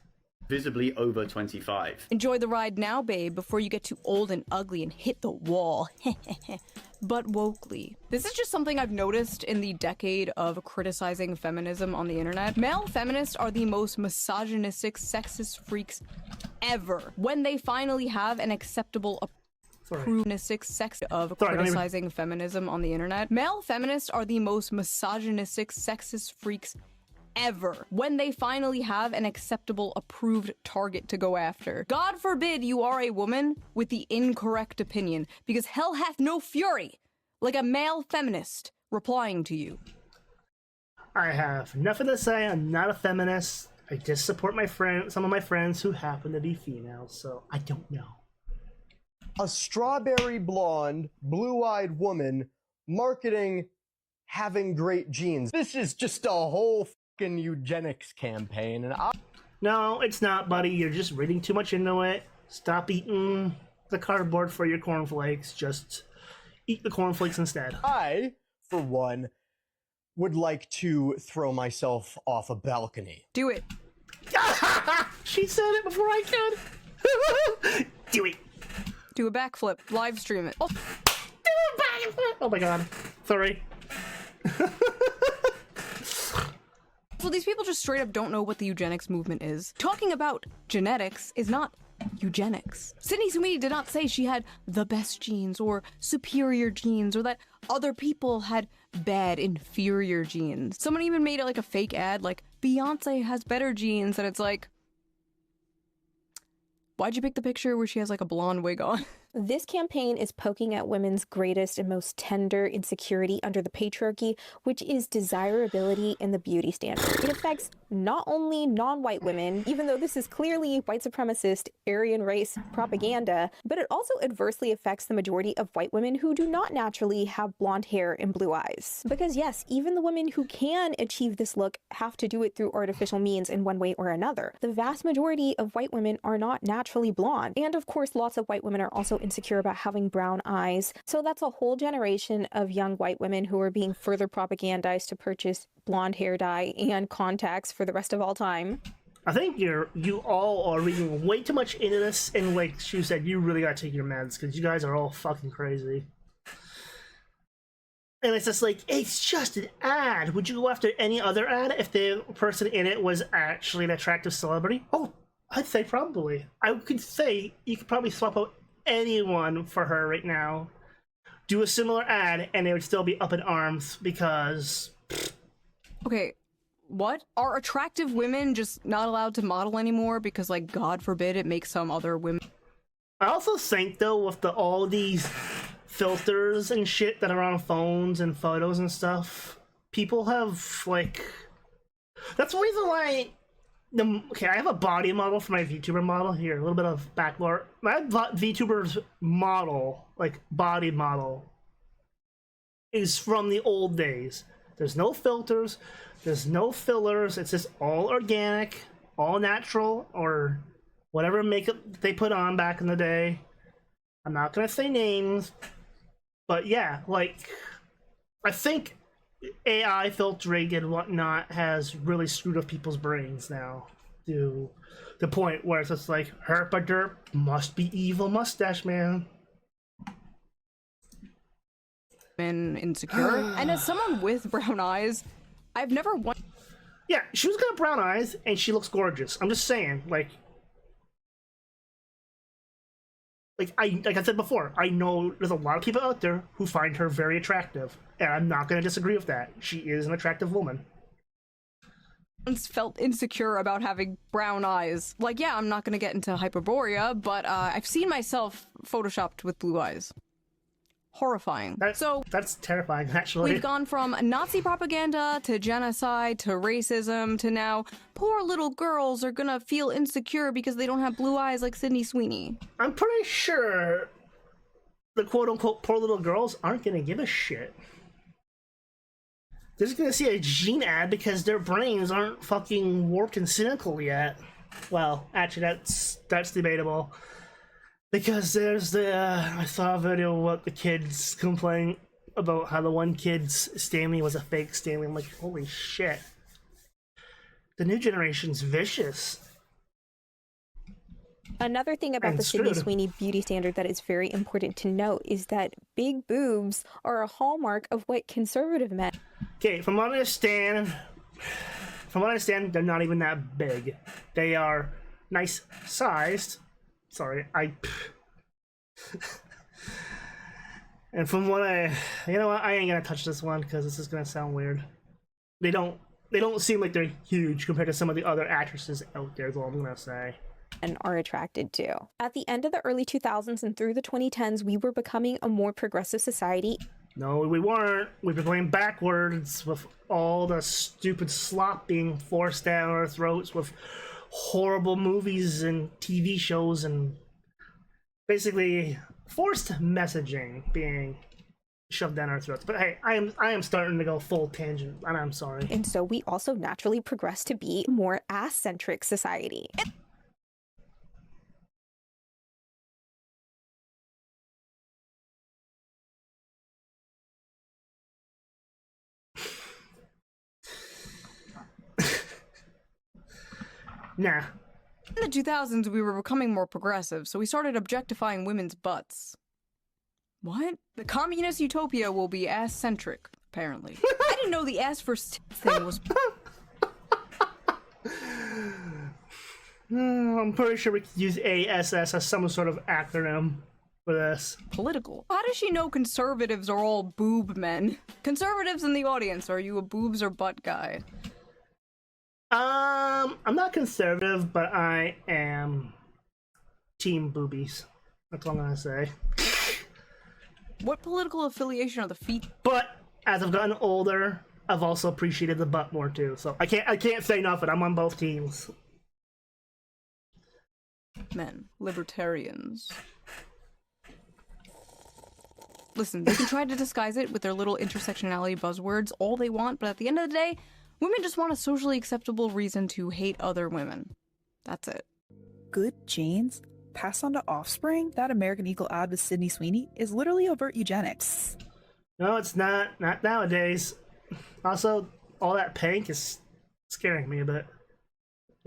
Speaker 23: Visibly over 25.
Speaker 2: Enjoy the ride now, babe, before you get too old and ugly and hit the wall. But wokely. This is just something I've noticed in the decade of criticizing feminism on the internet. Male feminists are the most misogynistic, sexist freaks ever. When they finally have an acceptable misogynistic sex of criticizing feminism on the internet. Male feminists are the most misogynistic, sexist freaks ever. When they finally have an acceptable, approved target to go after. God forbid you are a woman with the incorrect opinion, because hell hath no fury like a male feminist replying to you.
Speaker 1: I have nothing to say. I'm not a feminist. I just support my some of my friends who happen to be female, so I don't know.
Speaker 24: A strawberry blonde, blue-eyed woman marketing having great genes. This is just a whole eugenics campaign, and
Speaker 1: No, it's not, buddy. You're just reading too much into it. Stop eating the cardboard for your cornflakes. Just eat the cornflakes instead.
Speaker 24: I, for one, would like to throw myself off a balcony.
Speaker 2: Do it.
Speaker 1: She said it before I could. Do it.
Speaker 2: Do a backflip. Live stream it. Oh,
Speaker 1: do a backflip. Oh my god. Sorry.
Speaker 2: So these people just straight up don't know what the eugenics movement is. Talking about genetics is not eugenics. Sydney Sweeney did not say she had the best genes or superior genes or that other people had bad inferior genes. Someone even made it like a fake ad like Beyonce has better genes, and it's like, why'd you pick the picture where she has like a blonde wig on?
Speaker 25: This campaign is poking at women's greatest and most tender insecurity under the patriarchy, which is desirability and the beauty standard. It affects not only non-white women, even though this is clearly white supremacist, Aryan race propaganda, but it also adversely affects the majority of white women who do not naturally have blonde hair and blue eyes. Because yes, even the women who can achieve this look have to do it through artificial means in one way or another. The vast majority of white women are not naturally blonde. And of course, lots of white women are also insecure about having brown eyes. So that's a whole generation of young white women who are being further propagandized to purchase blonde hair dye and contacts for the rest of all time.
Speaker 1: I think you all are reading way too much into this, and like she said, you really gotta take your meds, because you guys are all fucking crazy. And it's just like, it's just an ad. Would you go after any other ad if the person in it was actually an attractive celebrity? Oh, I'd say probably. I could say you could probably swap out anyone for her right now. Do a similar ad and they would still be up in arms because...
Speaker 2: Okay, what? Are attractive women just not allowed to model anymore because, like, God forbid it makes some other women...
Speaker 1: I also think, though, with all these filters and shit that are on phones and photos and stuff, people have, like... That's the reason why Okay, I have a body model for my VTuber model here. A little bit of backlore. My VTuber's model, like body model, is from the old days. There's no filters. There's no fillers. It's just all organic, all natural, or whatever makeup they put on back in the day. I'm not gonna say names, but yeah, like, I think AI filtering and whatnot has really screwed up people's brains now to the point where it's just like, herpa-derp must be evil mustache man.
Speaker 2: Been insecure. And as someone with brown eyes, I've never wanted.
Speaker 1: Yeah, she's got brown eyes and she looks gorgeous. I'm just saying, like I said before, I know there's a lot of people out there who find her very attractive, and I'm not going to disagree with that. She is an attractive woman.
Speaker 2: Once felt insecure about having brown eyes. Like, yeah, I'm not going to get into hyperborea, but I've seen myself photoshopped with blue eyes. Horrifying.
Speaker 1: That's terrifying, actually.
Speaker 2: We've gone from Nazi propaganda to genocide to racism to now poor little girls are gonna feel insecure because they don't have blue eyes like Sydney Sweeney.
Speaker 1: I'm pretty sure the quote-unquote poor little girls aren't gonna give a shit. They're just gonna see a gene ad because their brains aren't fucking warped and cynical yet. Well, actually, that's debatable. Because there's I saw a video of what the kids complain about how the one kid's Stanley was a fake Stanley. I'm like, holy shit. The new generation's vicious.
Speaker 25: Another thing about the Sydney Sweeney beauty standard that is very important to note is that big boobs are a hallmark of what conservative men.
Speaker 1: Okay, from what I understand, they're not even that big. They are nice sized. Sorry, and from what you know what, I ain't gonna touch this one because this is gonna sound weird. They don't seem like they're huge compared to some of the other actresses out there, is all I'm gonna say.
Speaker 25: And are attracted to. At the end of the early 2000s and through the 2010s, we were becoming a more progressive society.
Speaker 1: No, we weren't. We were going backwards with all the stupid slop being forced down our throats with horrible movies and TV shows and basically forced messaging being shoved down our throats. But hey, I am starting to go full tangent, and I'm sorry.
Speaker 25: And so we also naturally progressed to be a more ass-centric society.
Speaker 1: Nah.
Speaker 2: In the 2000s, we were becoming more progressive, so we started objectifying women's butts. What? The communist utopia will be ass-centric, apparently. I didn't know the ass first thing was...
Speaker 1: I'm pretty sure we could use ASS as some sort of acronym for this.
Speaker 2: Political. How does she know conservatives are all boob men? Conservatives in the audience, are you a boobs or butt guy?
Speaker 1: I'm not conservative, but I am team boobies. That's all I'm gonna say.
Speaker 2: What political affiliation are the feet?
Speaker 1: But as I've gotten older, I've also appreciated the butt more too. So I can't say nothing. I'm on both teams.
Speaker 2: Men, libertarians. Listen, they can try to disguise it with their little intersectionality buzzwords all they want, but at the end of the day, women just want a socially acceptable reason to hate other women. That's it.
Speaker 4: Good genes passed on to offspring? That American Eagle ad with Sydney Sweeney is literally overt eugenics.
Speaker 1: No, it's not. Not nowadays. Also, all that pink is scaring me a bit.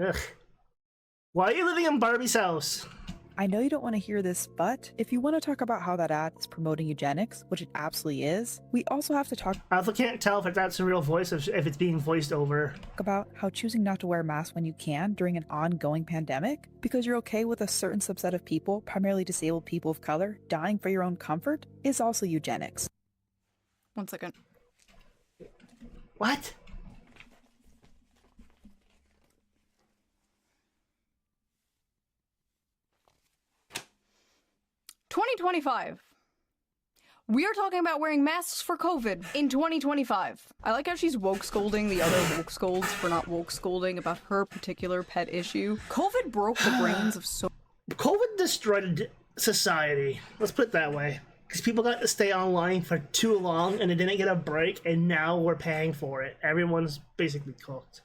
Speaker 1: Ugh. Why are you living in Barbie's house?
Speaker 4: I know you don't want to hear this, but if you want to talk about how that ad is promoting eugenics, which it absolutely is, we also have to talk.
Speaker 1: I also can't tell if that's a real voice or if it's being voiced over.
Speaker 4: About how choosing not to wear a mask when you can during an ongoing pandemic because you're okay with a certain subset of people, primarily disabled people of color, dying for your own comfort is also eugenics.
Speaker 2: 1 second.
Speaker 1: What?
Speaker 2: '25. We are talking about wearing masks for COVID in 2025. I like how she's woke scolding the other woke scolds for not woke scolding about her particular pet issue. COVID broke the brains of so.
Speaker 1: COVID destroyed society. Let's put it that way. Because people got to stay online for too long and they didn't get a break, and now we're paying for it. Everyone's basically cooked.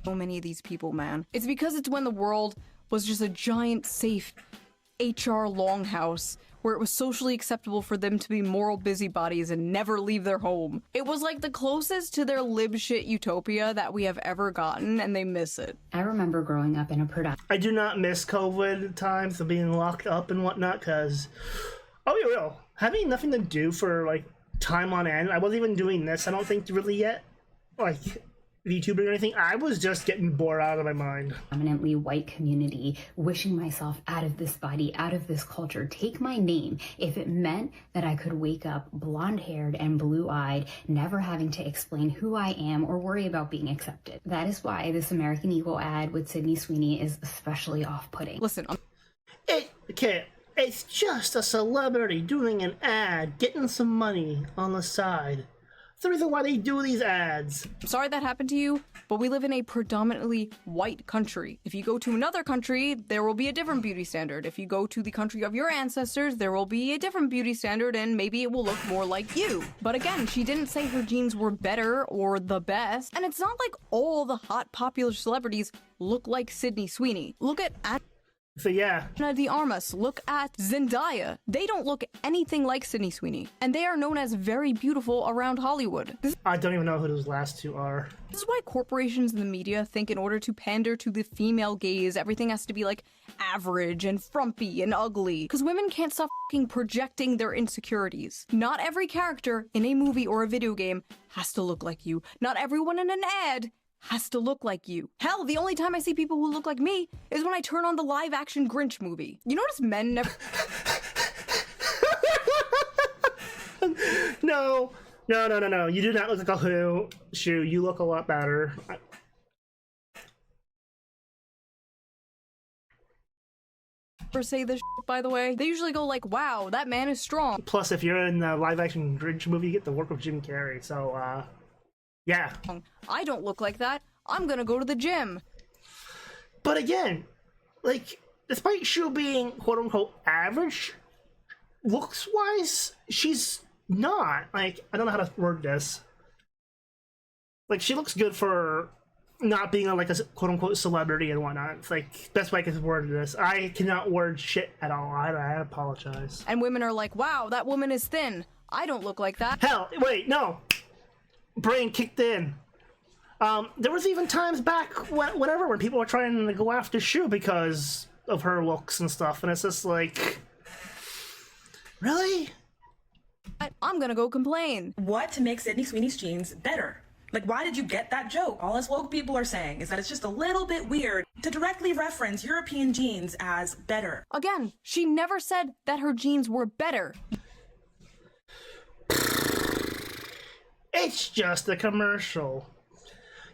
Speaker 2: So many of these people, man. It's because it's when the world was just a giant, safe HR longhouse where it was socially acceptable for them to be moral busybodies and never leave their home. It was like the closest to their lib shit utopia that we have ever gotten, and they miss it.
Speaker 6: I remember growing up in a production.
Speaker 1: I do not miss COVID times of being locked up and whatnot, because, I'll be real, having nothing to do for, like, time on end, I wasn't even doing this, I don't think, really yet, like, VTubing or anything. I was just getting bored out of my mind.
Speaker 6: Eminently white community, wishing myself out of this body, out of this culture, take my name. If it meant that I could wake up blonde-haired and blue-eyed, never having to explain who I am or worry about being accepted. That is why this American Eagle ad with Sydney Sweeney is especially off-putting.
Speaker 2: Listen,
Speaker 1: it's just a celebrity doing an ad, getting some money on the side. The reason why they do these ads.
Speaker 2: I'm sorry that happened to you, but we live in a predominantly white country. If you go to another country, there will be a different beauty standard. If you go to the country of your ancestors, there will be a different beauty standard, and maybe it will look more like you. But again, she didn't say her genes were better or the best, and it's not like all the hot popular celebrities look like Sydney Sweeney. Look at
Speaker 1: So yeah.
Speaker 2: Ana de Armas, look at Zendaya. They don't look anything like Sydney Sweeney, and they are known as very beautiful around Hollywood.
Speaker 1: I don't even know who those last two are.
Speaker 2: This is why corporations and the media think in order to pander to the female gaze, everything has to be like average and frumpy and ugly. Because women can't stop fucking projecting their insecurities. Not every character in a movie or a video game has to look like you. Not everyone in an ad has to look like you. Hell, the only time I see people who look like me is when I turn on the live-action Grinch movie. You notice men never...
Speaker 1: No. You do not look like a who. Shoo, you look a lot better.
Speaker 2: say this shit, by the way. They usually go like, wow, that man is strong.
Speaker 1: Plus, if you're in the live-action Grinch movie, you get to work with Jim Carrey, so, yeah.
Speaker 2: I don't look like that. I'm gonna go to the gym.
Speaker 1: But again, like, despite Shoo being quote-unquote average, looks-wise, she's not. Like, I don't know how to word this. Like, she looks good for not being like a quote-unquote celebrity and whatnot. It's like, best way I can word this. I cannot word shit at all. I apologize.
Speaker 2: And women are like, wow, that woman is thin. I don't look like that.
Speaker 1: Hell, wait, no. Brain kicked in. There was even times back when people were trying to go after Shoo because of her looks and stuff, and it's just like, really?
Speaker 2: I'm gonna go complain.
Speaker 7: What to make Sydney Sweeney's jeans better? Like, why did you get that joke? All us woke people are saying is that it's just a little bit weird to directly reference European jeans as better.
Speaker 2: Again, she never said that her jeans were better.
Speaker 1: It's just a commercial.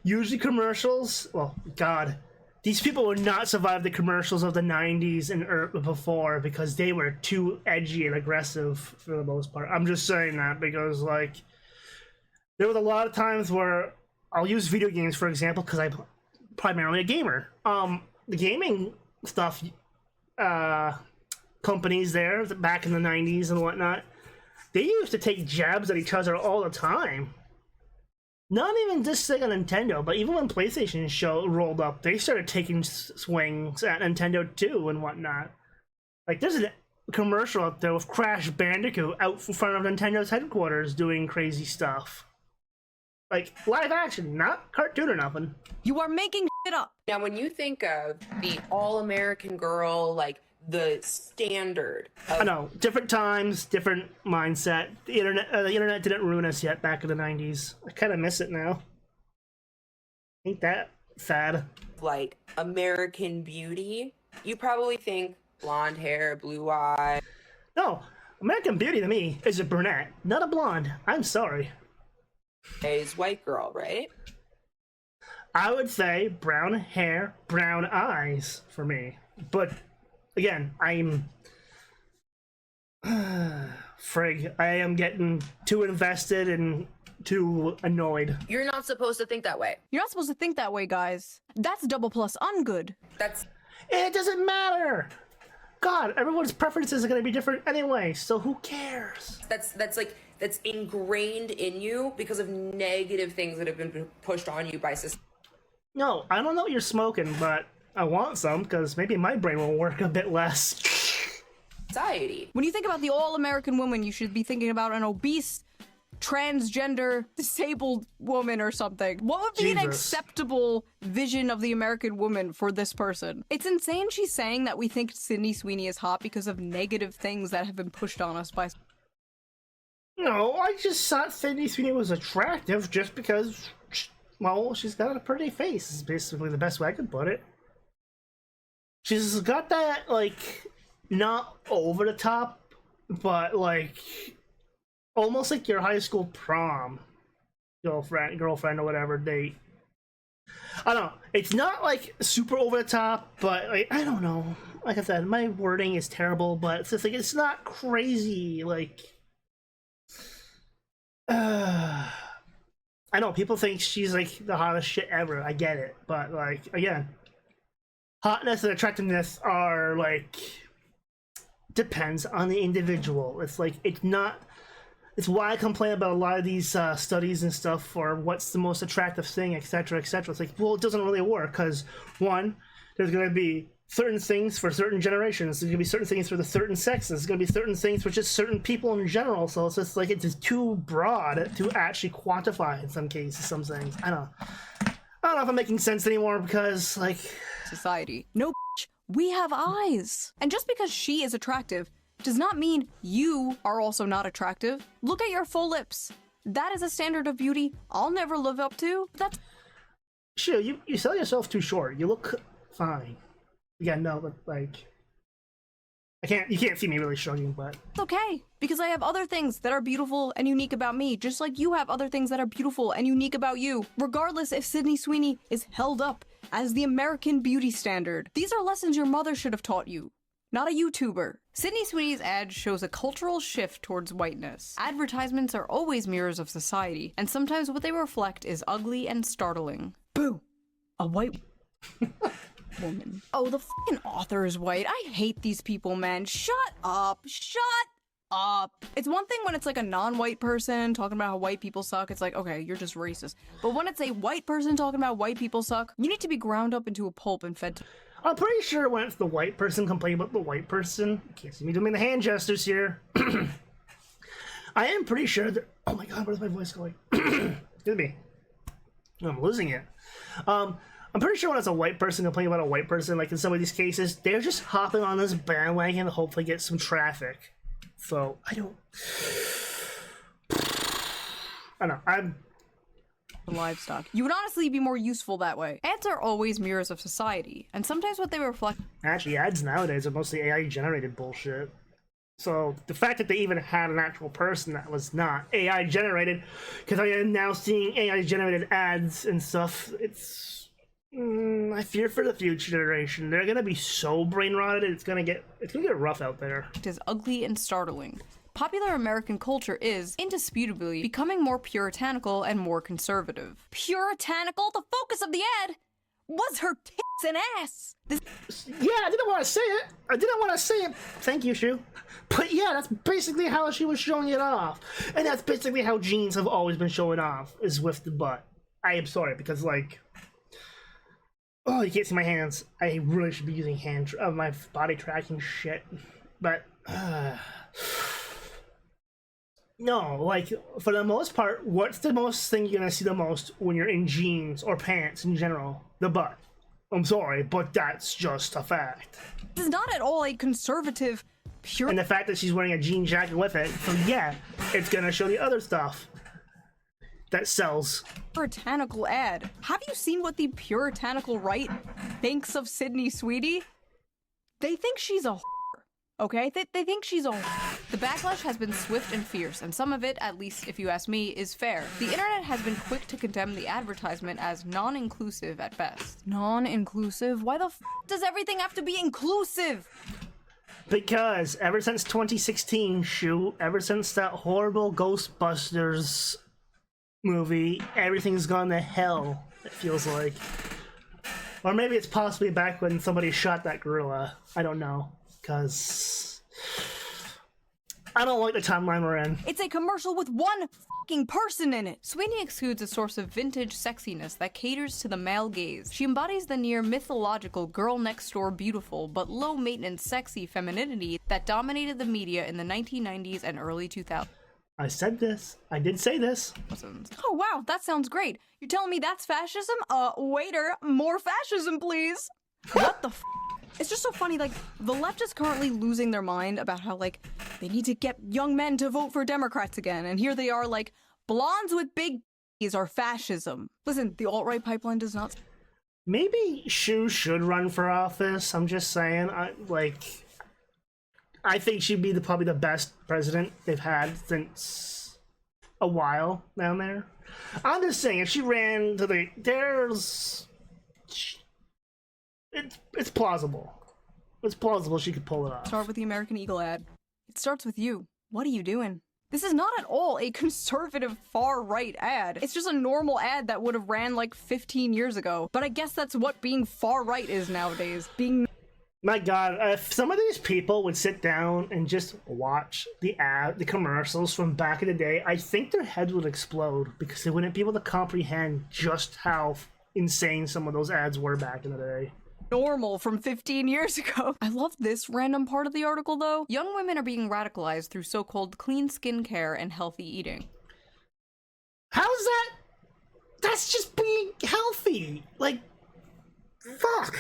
Speaker 1: Usually commercials, well, God, these people would not survive the commercials of the 90s and before because they were too edgy and aggressive for the most part. I'm just saying that because, like, there was a lot of times where I'll use video games, for example, because I'm primarily a gamer. The gaming stuff, companies there back in the 90s and whatnot, they used to take jabs at each other all the time. Not even just Sega Nintendo, but even when PlayStation rolled up, they started taking swings at Nintendo too and whatnot. Like, there's a commercial out there with Crash Bandicoot out in front of Nintendo's headquarters doing crazy stuff. Like, live action, not cartoon or nothing.
Speaker 2: You are making shit up.
Speaker 8: Now, when you think of the all-American girl, like, the standard
Speaker 1: I know, different times, different mindset. The internet didn't ruin us yet back in the 90s. I kind of miss it now. Ain't that sad?
Speaker 8: Like, American Beauty, you probably think blonde hair, blue eye.
Speaker 1: No, American Beauty to me is a brunette, not a blonde. I'm sorry.
Speaker 8: Is white girl, right?
Speaker 1: I would say brown hair, brown eyes for me. But again, I'm Frig, I am getting too invested and too annoyed.
Speaker 8: You're not supposed to think that way.
Speaker 2: You're not supposed to think that way, guys. That's double plus ungood.
Speaker 1: It doesn't matter. God, everyone's preferences are gonna be different anyway, so who cares?
Speaker 8: That's ingrained in you because of negative things that have been pushed on you by society.
Speaker 1: No, I don't know what you're smoking, but I want some because maybe my brain will work a bit less.
Speaker 2: When you think about the all-American woman, you should be thinking about an obese, transgender, disabled woman or something. What would be an acceptable vision of the American woman for this person? It's insane she's saying that we think Sydney Sweeney is hot because of negative things that have been pushed on us by...
Speaker 1: No, I just thought Sydney Sweeney was attractive just because, well, she's got a pretty face, is basically the best way I could put it. She's got that, like, not over the top, but, like, almost like your high school prom girlfriend or whatever date. I don't know. It's not, like, super over the top, but, like, I don't know. Like I said, my wording is terrible, but it's just, like, it's not crazy, like... I know, people think she's, like, the hottest shit ever. I get it. But, like, again, hotness and attractiveness are, like... depends on the individual. It's like, it's not... It's why I complain about a lot of these studies and stuff for what's the most attractive thing, etc., etc. It's like, well, it doesn't really work, because, one, there's going to be certain things for certain generations. There's going to be certain things for the certain sexes. There's going to be certain things for just certain people in general. So it's just like, it's just too broad to actually quantify in some cases, some things. I don't know if I'm making sense anymore because, like...
Speaker 2: Society. No, we have eyes. And just because she is attractive does not mean you are also not attractive. Look at your full lips. That is a standard of beauty I'll never live up to. That's...
Speaker 1: Sure, you sell yourself too short. You look fine. Yeah, no, but, like... you can't see me really shrugging, but...
Speaker 2: It's okay, because I have other things that are beautiful and unique about me, just like you have other things that are beautiful and unique about you. Regardless if Sydney Sweeney is held up as the American beauty standard. These are lessons your mother should have taught you, not a YouTuber. Sydney Sweeney's ad shows a cultural shift towards whiteness. Advertisements are always mirrors of society, and sometimes what they reflect is ugly and startling. Boo! A white... woman. Oh, the fucking author is white. I hate these people, man. Shut up. Shut up. It's one thing when it's like a non-white person talking about how white people suck. It's like, okay, you're just racist. But when it's a white person talking about white people suck, you need to be ground up into a pulp and fed to...
Speaker 1: I'm pretty sure when it's the white person complaining about the white person, you can't see me doing the hand gestures here. I am pretty sure that... Oh my god, where's my voice going? Excuse me. I'm losing it. I'm pretty sure when it's a white person complaining about a white person, like in some of these cases, they're just hopping on this bandwagon to hopefully get some traffic. So, I don't know, I'm...
Speaker 2: livestock. You would honestly be more useful that way. Ads are always mirrors of society, and sometimes what they reflect...
Speaker 1: Actually, ads nowadays are mostly AI-generated bullshit. So, the fact that they even had an actual person that was not AI-generated, because I am now seeing AI-generated ads and stuff, it's... I fear for the future generation. They're gonna be so brain-rotted, it's gonna get rough out there.
Speaker 2: It is ugly and startling. Popular American culture is, indisputably, becoming more puritanical and more conservative. Puritanical? The focus of the ad was her tits and ass!
Speaker 1: Yeah, I didn't want to say it. Thank you, Shoe. But yeah, that's basically how she was showing it off. And that's basically how jeans have always been showing off, is with the butt. I am sorry, because, like... Oh, you can't see my hands. I really should be using my body tracking shit. But, no, like, for the most part, what's the most thing you're gonna see the most when you're in jeans or pants in general? The butt. I'm sorry, but that's just a fact.
Speaker 2: This is not at all a conservative, pure...
Speaker 1: And the fact that she's wearing a jean jacket with it, so yeah, it's gonna show the other stuff that sells.
Speaker 2: Puritanical ad. Have you seen what the puritanical right thinks of Sydney Sweeney? They think she's a whore, okay? They think she's a whore. The backlash has been swift and fierce, and some of it, at least if you ask me, is fair. The internet has been quick to condemn the advertisement as non-inclusive at best. Non-inclusive? Why the f does everything have to be inclusive?
Speaker 1: Because ever since 2016, ever since that horrible Ghostbusters movie, everything's gone to hell, it feels like. Or maybe it's possibly back when somebody shot that gorilla. I don't know. Because I don't like the timeline we're in.
Speaker 2: It's a commercial with one fucking person in it. Sweeney exudes a source of vintage sexiness that caters to the male gaze. She embodies the near mythological girl next door beautiful but low maintenance sexy femininity that dominated the media in the 1990s and early 2000s.
Speaker 1: I said this. I did say this.
Speaker 2: Oh wow, that sounds great. You're telling me that's fascism? Waiter, more fascism please. What the f? It's just so funny, like, the left is currently losing their mind about how, like, they need to get young men to vote for Democrats again, and here they are, like, blondes with big T's are fascism. Listen, the alt-right pipeline does not...
Speaker 1: Maybe Shue should run for office, I'm just saying. I think she'd be probably the best president they've had since a while down there. I'm just saying, if she ran to the... It's plausible. It's plausible she could pull it off.
Speaker 2: Start with the American Eagle ad. It starts with you. What are you doing? This is not at all a conservative far-right ad. It's just a normal ad that would have ran like 15 years ago. But I guess that's what being far-right is nowadays. Being...
Speaker 1: My god, if some of these people would sit down and just watch the commercials from back in the day, I think their heads would explode because they wouldn't be able to comprehend just how insane some of those ads were back in the day.
Speaker 2: Normal from 15 years ago. I love this random part of the article though. Young women are being radicalized through so-called clean skincare and healthy eating.
Speaker 1: How's that? That's just being healthy. Like, fuck.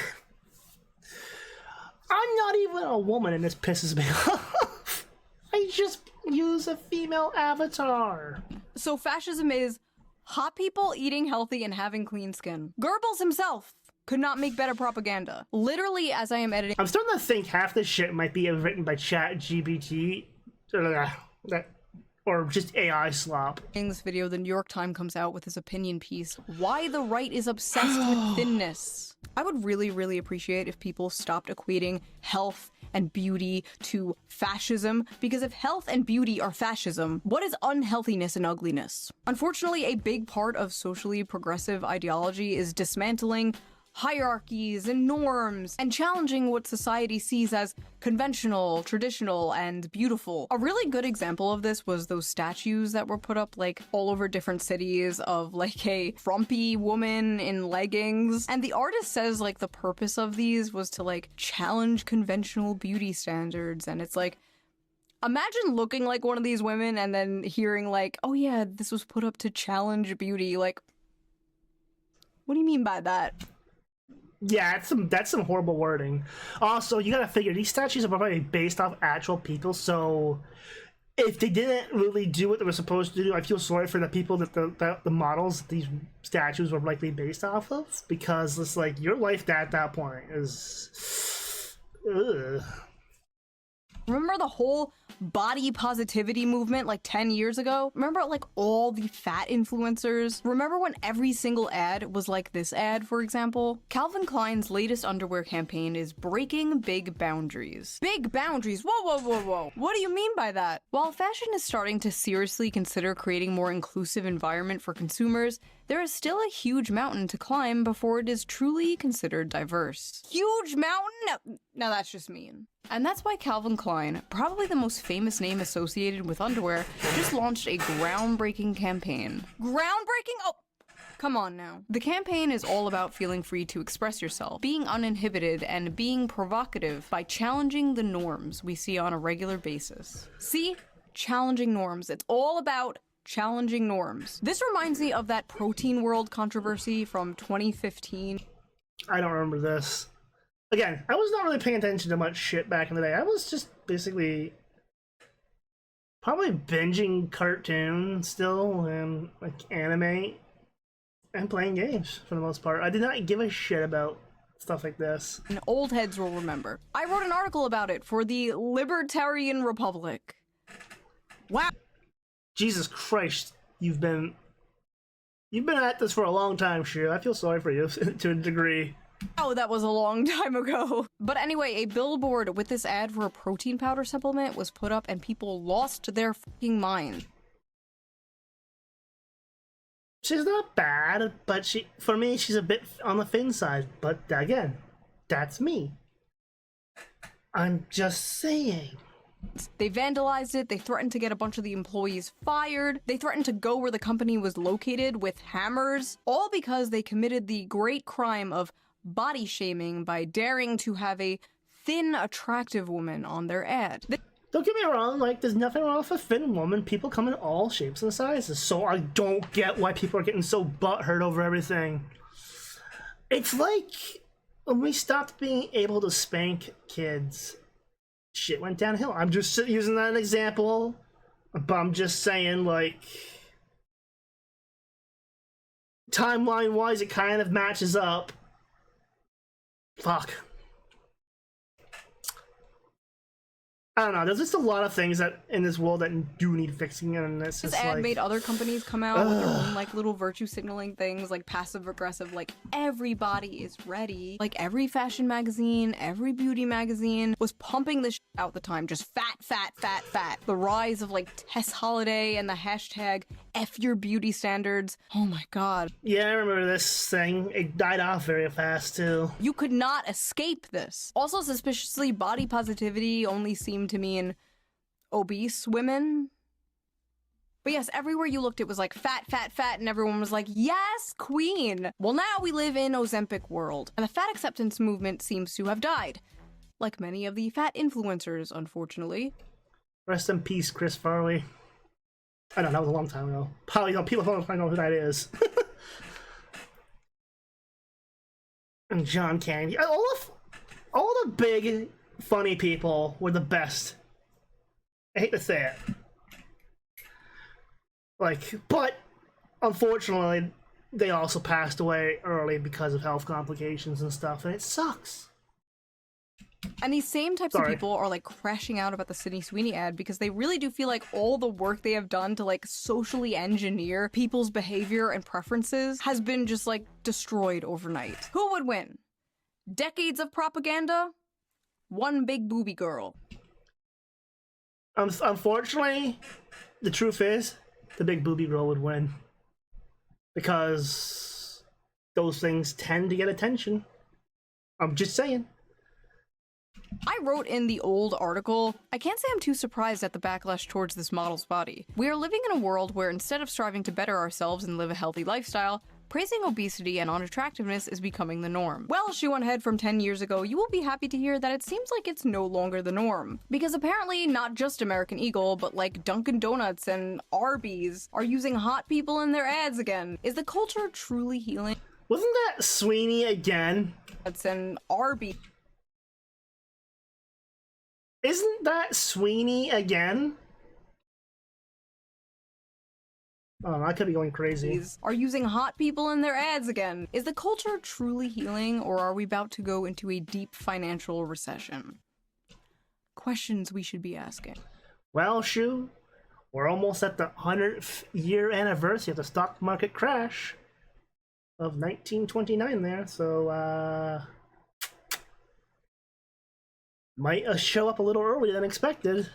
Speaker 1: I'm not even a woman and this pisses me off. I just use a female avatar.
Speaker 2: So fascism is hot people eating healthy and having clean skin. Goebbels himself could not make better propaganda. Literally, as I am editing...
Speaker 1: I'm starting to think half this shit might be written by ChatGPT. Or just AI slop.
Speaker 2: In this video, the New York Times comes out with his opinion piece, Why the Right is Obsessed with Thinness. I would really, really appreciate if people stopped equating health and beauty to fascism, because if health and beauty are fascism, what is unhealthiness and ugliness? Unfortunately, a big part of socially progressive ideology is dismantling hierarchies and norms, and challenging what society sees as conventional, traditional, and beautiful. A really good example of this was those statues that were put up like all over different cities of like a frumpy woman in leggings. And the artist says like the purpose of these was to like challenge conventional beauty standards. And it's like, imagine looking like one of these women and then hearing like, oh yeah, this was put up to challenge beauty. Like, what do you mean by that?
Speaker 1: Yeah, that's some horrible wording. Also, you gotta figure, these statues are probably based off actual people, so if they didn't really do what they were supposed to do, I feel sorry for the people that the models these statues were likely based off of, because it's like, your life at that point is... Ugh.
Speaker 2: Remember the whole body positivity movement like 10 years ago? Remember like all the fat influencers? Remember when every single ad was like this ad, for example? Calvin Klein's latest underwear campaign is breaking big boundaries. Big boundaries? Whoa, whoa, whoa, whoa. What do you mean by that? While fashion is starting to seriously consider creating more inclusive environment for consumers, there is still a huge mountain to climb before it is truly considered diverse. Huge mountain? No, that's just mean. And that's why Calvin Klein, probably the most famous name associated with underwear, just launched a groundbreaking campaign. Groundbreaking? Oh, come on now. The campaign is all about feeling free to express yourself, being uninhibited, and being provocative by challenging the norms we see on a regular basis. See? Challenging norms. It's all about challenging norms. This reminds me of that Protein World controversy from 2015.
Speaker 1: I don't remember this. Again, I was not really paying attention to much shit back in the day. I was just basically probably binging cartoons still and like anime and playing games for the most part. I did not give a shit about stuff like this.
Speaker 2: And old heads will remember. I wrote an article about it for the Libertarian Republic. Wow.
Speaker 1: Jesus Christ, you've been at this for a long time, Shue. I feel sorry for you to a degree.
Speaker 2: Oh, that was a long time ago. But anyway, a billboard with this ad for a protein powder supplement was put up and people lost their fucking mind.
Speaker 1: She's not bad, but for me, she's a bit on the thin side. But again, that's me. I'm just saying.
Speaker 2: They vandalized it, they threatened to get a bunch of the employees fired, they threatened to go where the company was located with hammers, all because they committed the great crime of body shaming by daring to have a thin, attractive woman on their ad.
Speaker 1: Don't get me wrong, like, there's nothing wrong with a thin woman. People come in all shapes and sizes, so I don't get why people are getting so butthurt over everything. It's like when we stopped being able to spank kids, shit went downhill. I'm just using that as an example, but I'm just saying, like, timeline-wise, it kind of matches up. Fuck. I don't know, there's just a lot of things that in this world that do need fixing, and it's just
Speaker 2: This ad
Speaker 1: like...
Speaker 2: made other companies come out with their own, like, little virtue signaling things, like passive-aggressive, like, everybody is ready. Like, every fashion magazine, every beauty magazine was pumping this shit out at the time, just fat, fat, fat, fat. The rise of, like, Tess Holiday and the hashtag F your beauty standards. Oh my god.
Speaker 1: Yeah, I remember this thing. It died off very fast, too.
Speaker 2: You could not escape this. Also, suspiciously, body positivity only seemed to mean obese women. But yes, everywhere you looked, it was like fat, fat, fat, and everyone was like, yes, queen! Well, now we live in Ozempic world, and the fat acceptance movement seems to have died. Like many of the fat influencers, unfortunately.
Speaker 1: Rest in peace, Chris Farley. I don't know, that was a long time ago. Probably, people don't know who that is. And John Candy. All the big, funny people were the best. I hate to say it. Like, but, unfortunately, they also passed away early because of health complications and stuff, and it sucks.
Speaker 2: And these same types of people are like crashing out about the Sydney Sweeney ad because they really do feel like all the work they have done to like socially engineer people's behavior and preferences has been just like destroyed overnight. Who would win? Decades of propaganda? One big booby girl.
Speaker 1: Unfortunately, the truth is, the big booby girl would win. Because those things tend to get attention. I'm just saying.
Speaker 2: I wrote in the old article, I can't say I'm too surprised at the backlash towards this model's body. We are living in a world where instead of striving to better ourselves and live a healthy lifestyle, praising obesity and unattractiveness is becoming the norm. Well, ShoeOnHead from 10 years ago, you will be happy to hear that it seems like it's no longer the norm. Because apparently not just American Eagle, but like Dunkin' Donuts and Arby's are using hot people in their ads again. Is the culture truly healing?
Speaker 1: Wasn't that Sweeney again?
Speaker 2: That's an Arby's.
Speaker 1: Isn't that Sweeney again? Oh, I could be going crazy.
Speaker 2: Are using hot people in their ads again. Is the culture truly healing, or are we about to go into a deep financial recession? Questions we should be asking.
Speaker 1: Well, Shoe, we're almost at the 100th year anniversary of the stock market crash of 1929 there, so, might show up a little earlier than expected.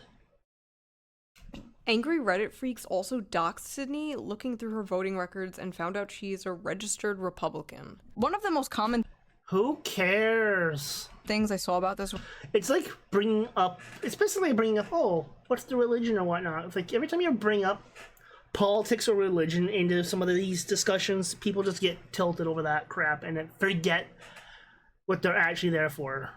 Speaker 2: Angry Reddit freaks also doxed Sydney, looking through her voting records and found out she is a registered Republican. One of the most common
Speaker 1: Who cares?
Speaker 2: things I saw about this.
Speaker 1: It's like bringing up, it's basically bringing up, oh, what's the religion or whatnot. It's like every time you bring up politics or religion into some of these discussions, people just get tilted over that crap and then forget what they're actually there for.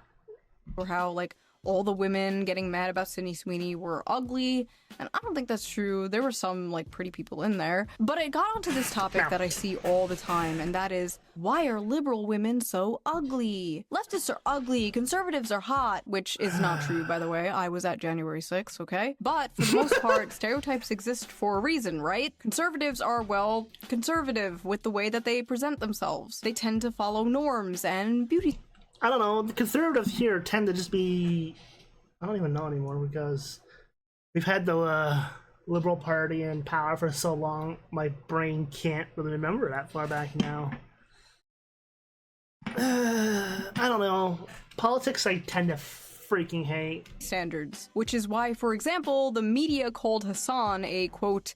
Speaker 2: Or how, like, all the women getting mad about Sydney Sweeney were ugly, and I don't think that's true. There were some, like, pretty people in there. But it got onto this topic that I see all the time, and that is, why are liberal women so ugly? Leftists are ugly, conservatives are hot, which is not true, by the way. I was at January 6th, okay? But, for the most part, stereotypes exist for a reason, right? Conservatives are, well, conservative with the way that they present themselves. They tend to follow norms and beauty.
Speaker 1: I don't know, the conservatives here tend to just be, I don't even know anymore, because we've had the Liberal Party in power for so long, my brain can't really remember that far back now. I don't know. Politics I tend to freaking hate.
Speaker 2: Standards, which is why, for example, the media called Hassan a, quote,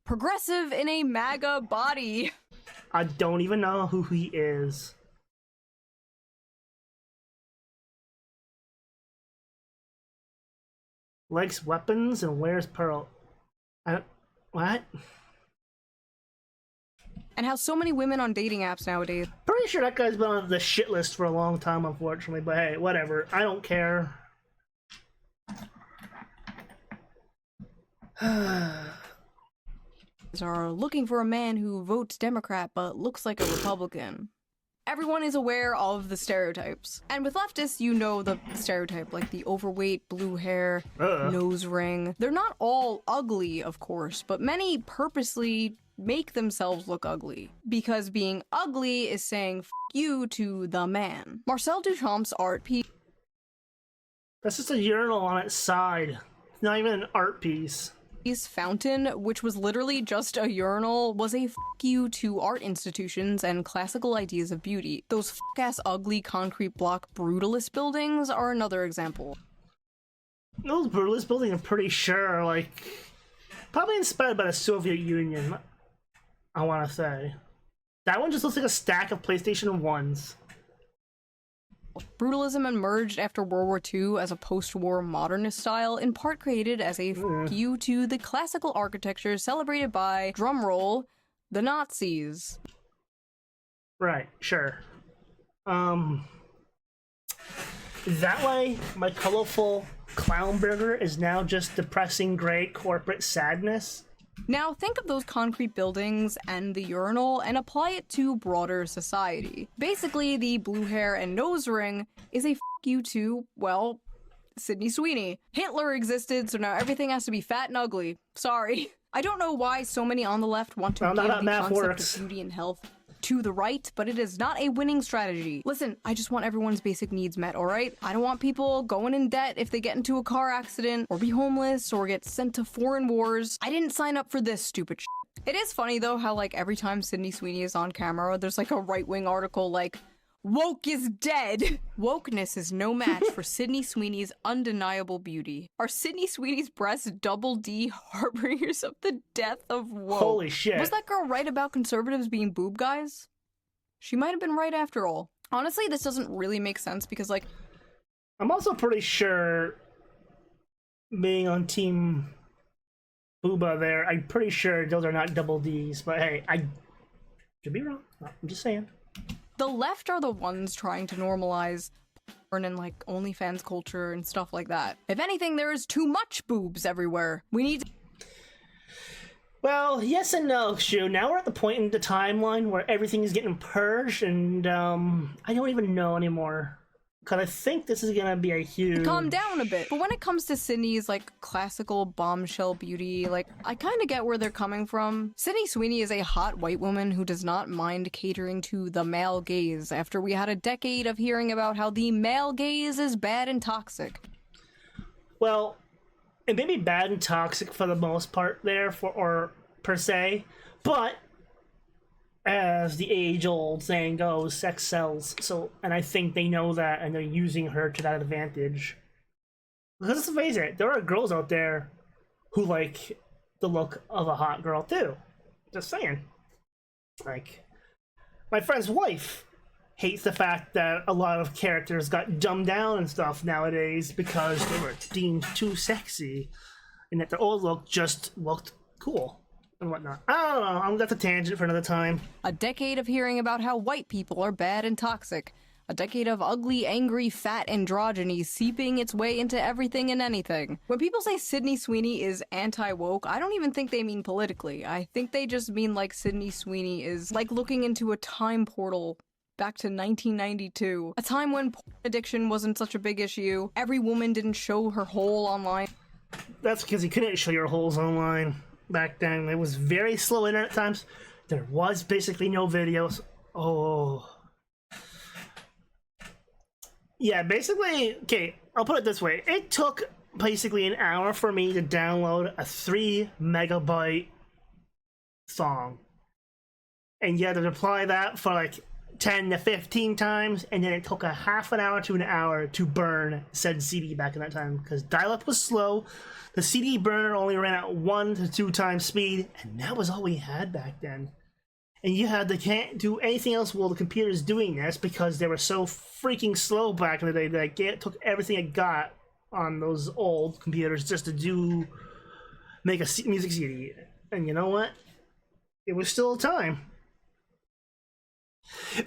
Speaker 2: progressive in a MAGA body.
Speaker 1: I don't even know who he is. Likes weapons and wears pearl. What?
Speaker 2: And how so many women on dating apps nowadays.
Speaker 1: Pretty sure that guy's been on the shit list for a long time, unfortunately. But hey, whatever. I don't care.
Speaker 2: Are looking for a man who votes Democrat but looks like a Republican. Everyone is aware of the stereotypes. And with leftists, you know the stereotype, like the overweight, blue hair, nose ring. They're not all ugly, of course, but many purposely make themselves look ugly. Because being ugly is saying F you to the man. Marcel Duchamp's art piece.
Speaker 1: That's just a urinal on its side. It's not even an art piece.
Speaker 2: Fountain, which was literally just a urinal, was a F you to art institutions and classical ideas of beauty. Those f***ass ugly concrete block brutalist buildings are another example.
Speaker 1: Those brutalist buildings, I'm pretty sure, like, probably inspired by the Soviet Union, I want to say. That one just looks like a stack of PlayStation 1s.
Speaker 2: Brutalism emerged after World War II as a post-war modernist style, in part created as a F you to the classical architecture celebrated by, drumroll, the Nazis.
Speaker 1: Right, sure. That way, my colorful clown burger is now just depressing gray corporate sadness.
Speaker 2: Now think of those concrete buildings and the urinal and apply it to broader society. Basically, the blue hair and nose ring is a F you to, well, Sydney Sweeney. Hitler existed, so now everything has to be fat and ugly. Sorry. I don't know why so many on the left want to give the concept of beauty and health to the right, but it is not a winning strategy. Listen, I just want everyone's basic needs met, alright? I don't want people going in debt if they get into a car accident, or be homeless, or get sent to foreign wars. I didn't sign up for this stupid shit. It is funny though how like every time Sydney Sweeney is on camera, there's like a right-wing article like, woke is dead! Wokeness is no match for Sydney Sweeney's undeniable beauty. Are Sydney Sweeney's breasts double D harbingers of the death of woke?
Speaker 1: Holy shit.
Speaker 2: Was that girl right about conservatives being boob guys? She might have been right after all. Honestly, this doesn't really make sense because, like...
Speaker 1: I'm also pretty sure being on Team Booba there, I'm pretty sure those are not double Ds, but hey, I could be wrong. I'm just saying.
Speaker 2: The left are the ones trying to normalize porn and like OnlyFans culture and stuff like that. If anything, there is too much boobs everywhere. We need to...
Speaker 1: Well, yes and no, Shue. Now we're at the point in the timeline where everything is getting purged, and I don't even know anymore. Because I think this is gonna be a huge...
Speaker 2: Calm down a bit. But when it comes to Sydney's, like, classical bombshell beauty, like, I kind of get where they're coming from. Sydney Sweeney is a hot white woman who does not mind catering to the male gaze after we had a decade of hearing about how the male gaze is bad and toxic.
Speaker 1: Well, it may be bad and toxic for the most part there, or per se, but as the age-old saying goes, sex sells. So, and I think they know that, and they're using her to that advantage. Because let's face it, there are girls out there who like the look of a hot girl too. Just saying. Like, my friend's wife hates the fact that a lot of characters got dumbed down and stuff nowadays because they were deemed too sexy, and that their old look just looked cool and whatnot. I don't know, that's a tangent for another time.
Speaker 2: A decade of hearing about how white people are bad and toxic. A decade of ugly, angry, fat androgyny seeping its way into everything and anything. When people say Sydney Sweeney is anti-woke, I don't even think they mean politically. I think they just mean like Sydney Sweeney is like looking into a time portal back to 1992. A time when porn addiction wasn't such a big issue. Every woman didn't show her hole online.
Speaker 1: That's because you couldn't show your holes online back then. It was very slow internet times. There was basically no videos. Oh. Yeah, basically, okay, I'll put it this way. It took basically an hour for me to download a 3 megabyte song. And you had to apply that for like 10 to 15 times, and then it took a half an hour to an hour to burn said CD back in that time, because dial-up was slow. The CD burner only ran at 1 to 2 times speed, and that was all we had back then. And you had to can't do anything else while the computer's doing this, because they were so freaking slow back in the day that it took everything it got on those old computers just to make a music CD. And you know what? It was still time.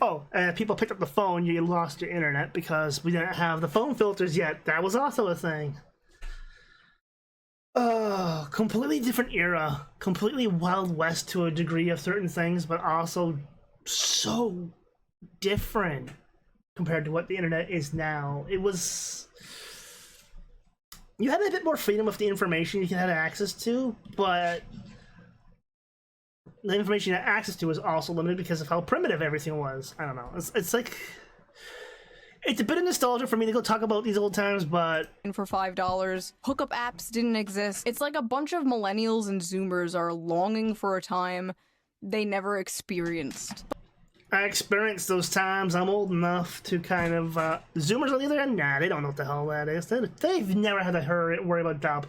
Speaker 1: Oh, and people picked up the phone, you lost your internet because we didn't have the phone filters yet. That was also a thing. Completely different era. Completely Wild West to a degree of certain things, but also so different compared to what the internet is now. It was... You had a bit more freedom with the information you had access to, but the information you had access to was also limited because of how primitive everything was. I don't know. It's like... It's a bit of nostalgia for me to go talk about these old times, but...
Speaker 2: For $5, hookup apps didn't exist. It's like a bunch of millennials and Zoomers are longing for a time they never experienced.
Speaker 1: I experienced those times. I'm old enough to kind of... Zoomers on the other end, nah, they don't know what the hell that is. They've never had to worry about dial-up.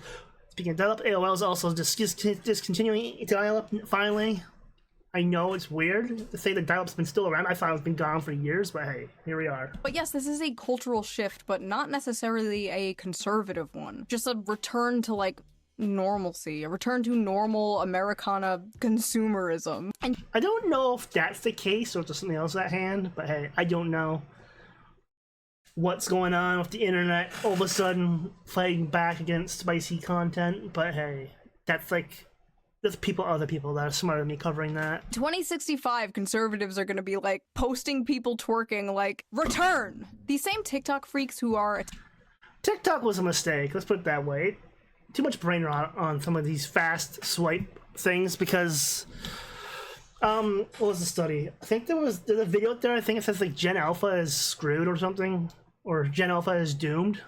Speaker 1: Speaking of dial-up, AOL is also discontinuing dial-up finally. I know it's weird to say that dial-up's been still around. I thought it's been gone for years, but hey, here we are.
Speaker 2: But yes, this is a cultural shift, but not necessarily a conservative one. Just a return to, like, normalcy. A return to normal Americana consumerism. And
Speaker 1: I don't know if that's the case or if there's something else at hand, but hey, I don't know what's going on with the internet all of a sudden fighting back against spicy content, but hey, that's like... There's other people that are smarter than me covering that.
Speaker 2: 2065, conservatives are gonna be like posting people twerking like, return! These same TikTok freaks who are...
Speaker 1: TikTok was a mistake, let's put it that way. Too much brain rot on some of these fast swipe things because... what was the study? I think there's a video out there, I think it says like Gen Alpha is screwed or something. Or Gen Alpha is doomed.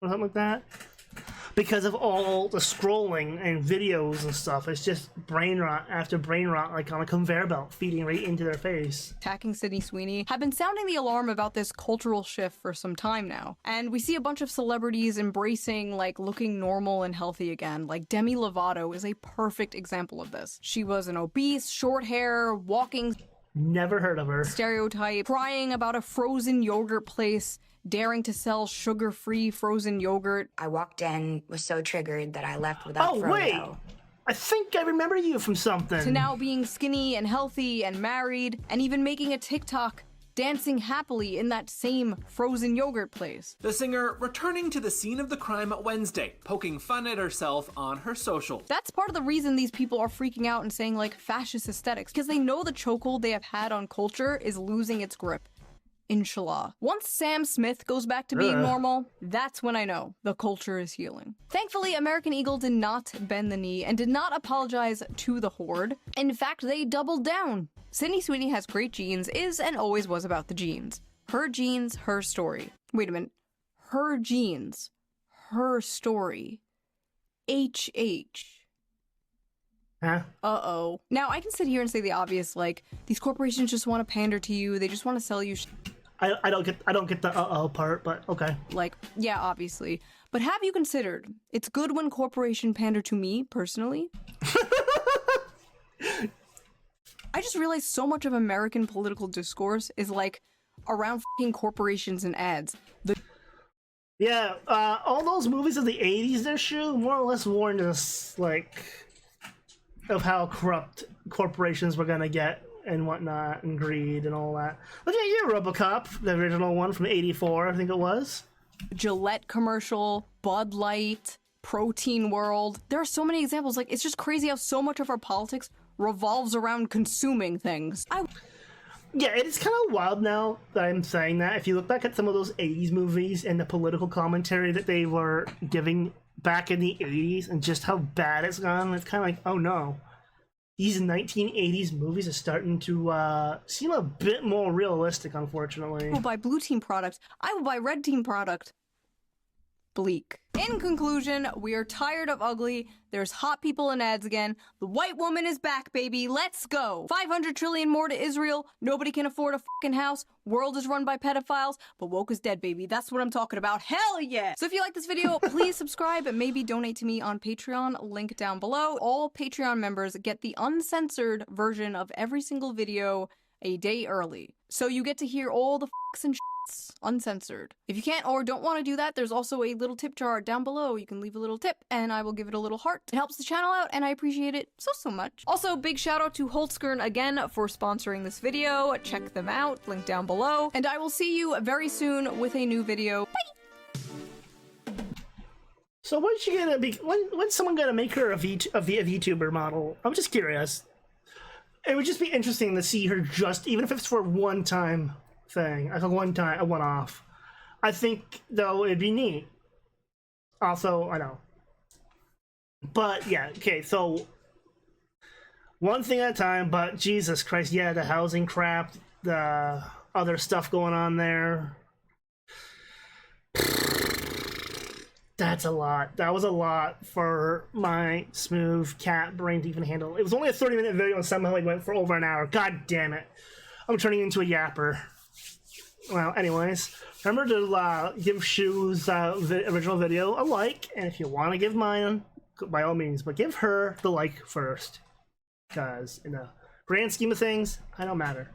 Speaker 1: Or something like that. Because of all the scrolling and videos and stuff, it's just brain rot after brain rot, like on a conveyor belt, feeding right into their face.
Speaker 2: Attacking Sydney Sweeney have been sounding the alarm about this cultural shift for some time now. And we see a bunch of celebrities embracing, like, looking normal and healthy again. Like, Demi Lovato is a perfect example of this. She was an obese, short hair, walking...
Speaker 1: Never heard of her.
Speaker 2: Stereotype, crying about a frozen yogurt place, daring to sell sugar-free frozen yogurt.
Speaker 3: I walked in, was so triggered that I left without
Speaker 1: Oh, wait! I think I remember you from something.
Speaker 2: To now being skinny and healthy and married, and even making a TikTok dancing happily in that same frozen yogurt place.
Speaker 9: The singer returning to the scene of the crime Wednesday, poking fun at herself on her socials.
Speaker 2: That's part of the reason these people are freaking out and saying, like, fascist aesthetics, because they know the chokehold they have had on culture is losing its grip. Inshallah. Once Sam Smith goes back to being normal, that's when I know the culture is healing. Thankfully, American Eagle did not bend the knee and did not apologize to the horde. In fact, they doubled down. Sydney Sweeney has great genes, is and always was about the genes. Her genes, her story. Wait a minute. Her genes, her story. HH.
Speaker 1: Huh?
Speaker 2: Uh-oh. Now, I can sit here and say the obvious, like, these corporations just want to pander to you, they just want to sell you
Speaker 1: I don't get the uh-oh part, but okay.
Speaker 2: Like, yeah, obviously. But have you considered, it's good when corporation pander to me, personally? I just realized so much of American political discourse is, like, around f***ing corporations and ads.
Speaker 1: Yeah, all those movies of the 80s, their shoe, more or less warned us, like, of how corrupt corporations were gonna get and whatnot, and greed and all that. Look at you, RoboCop, the original one from '84, I think it was.
Speaker 2: Gillette commercial, Bud Light, Protein World. There are so many examples. Like, it's just crazy how so much of our politics revolves around consuming things.
Speaker 1: Yeah, it's kind of wild now that I'm saying that. If you look back at some of those 80s movies and the political commentary that they were giving back in the 80s and just how bad it's gone, it's kind of like, oh no. These 1980s movies are starting to seem a bit more realistic, unfortunately.
Speaker 2: I will buy blue team product. I will buy red team product. bleak. In conclusion, we are tired of ugly. There's hot people in ads again. The white woman is back, baby. Let's go. 500 trillion more to Israel. Nobody can afford a fucking house. World is run by pedophiles, but woke is dead, baby. That's what I'm talking about. Hell yeah. So if you like this video, please subscribe and maybe donate to me on Patreon. Link down below. All Patreon members get the uncensored version of every single video a day early. So you get to hear all the fucks and shits uncensored. If you can't or don't want to do that, there's also a little tip jar down below. You can leave a little tip and I will give it a little heart. It helps the channel out and I appreciate it so much. Also, big shout out to Holtzkern again for sponsoring this video. Check them out, link down below. And I will see you very soon with a new video. Bye!
Speaker 1: So when's she gonna be? When's someone gonna make her a VTuber model? I'm just curious. It would just be interesting to see her just, even if it's for one time thing, like a one-off. I think though it'd be neat. Also, I know. But yeah, okay, so one thing at a time, but Jesus Christ, yeah, the housing crap, the other stuff going on there. That's a lot. That was a lot for my smooth cat brain to even handle. It was only a 30-minute video and somehow it went for over an hour. God damn it. I'm turning into a yapper. Well, anyways, remember to give Shoe's original video a like, and if you want to give mine, by all means, but give her the like first. Because in the grand scheme of things, I don't matter.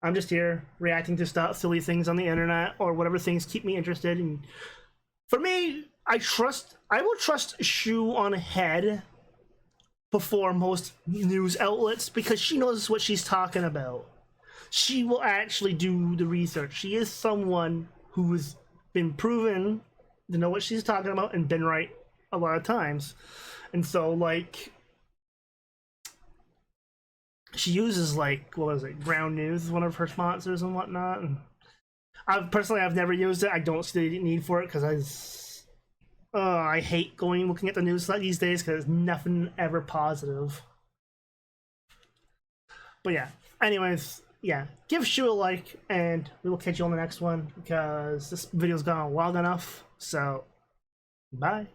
Speaker 1: I'm just here reacting to stuff, silly things on the internet, or whatever things keep me interested. And for me, I will trust ShoeOnHead before most news outlets because she knows what she's talking about. She will actually do the research. She is someone who has been proven to know what she's talking about and been right a lot of times. And so, like, she uses, like, what was it, Ground News, one of her sponsors and whatnot. And I've never used it. I don't see the need for it because I hate looking at the news these days because nothing ever positive. But yeah, anyways, yeah, give Shue a like, and we will catch you on the next one because this video's gone long enough. So, bye.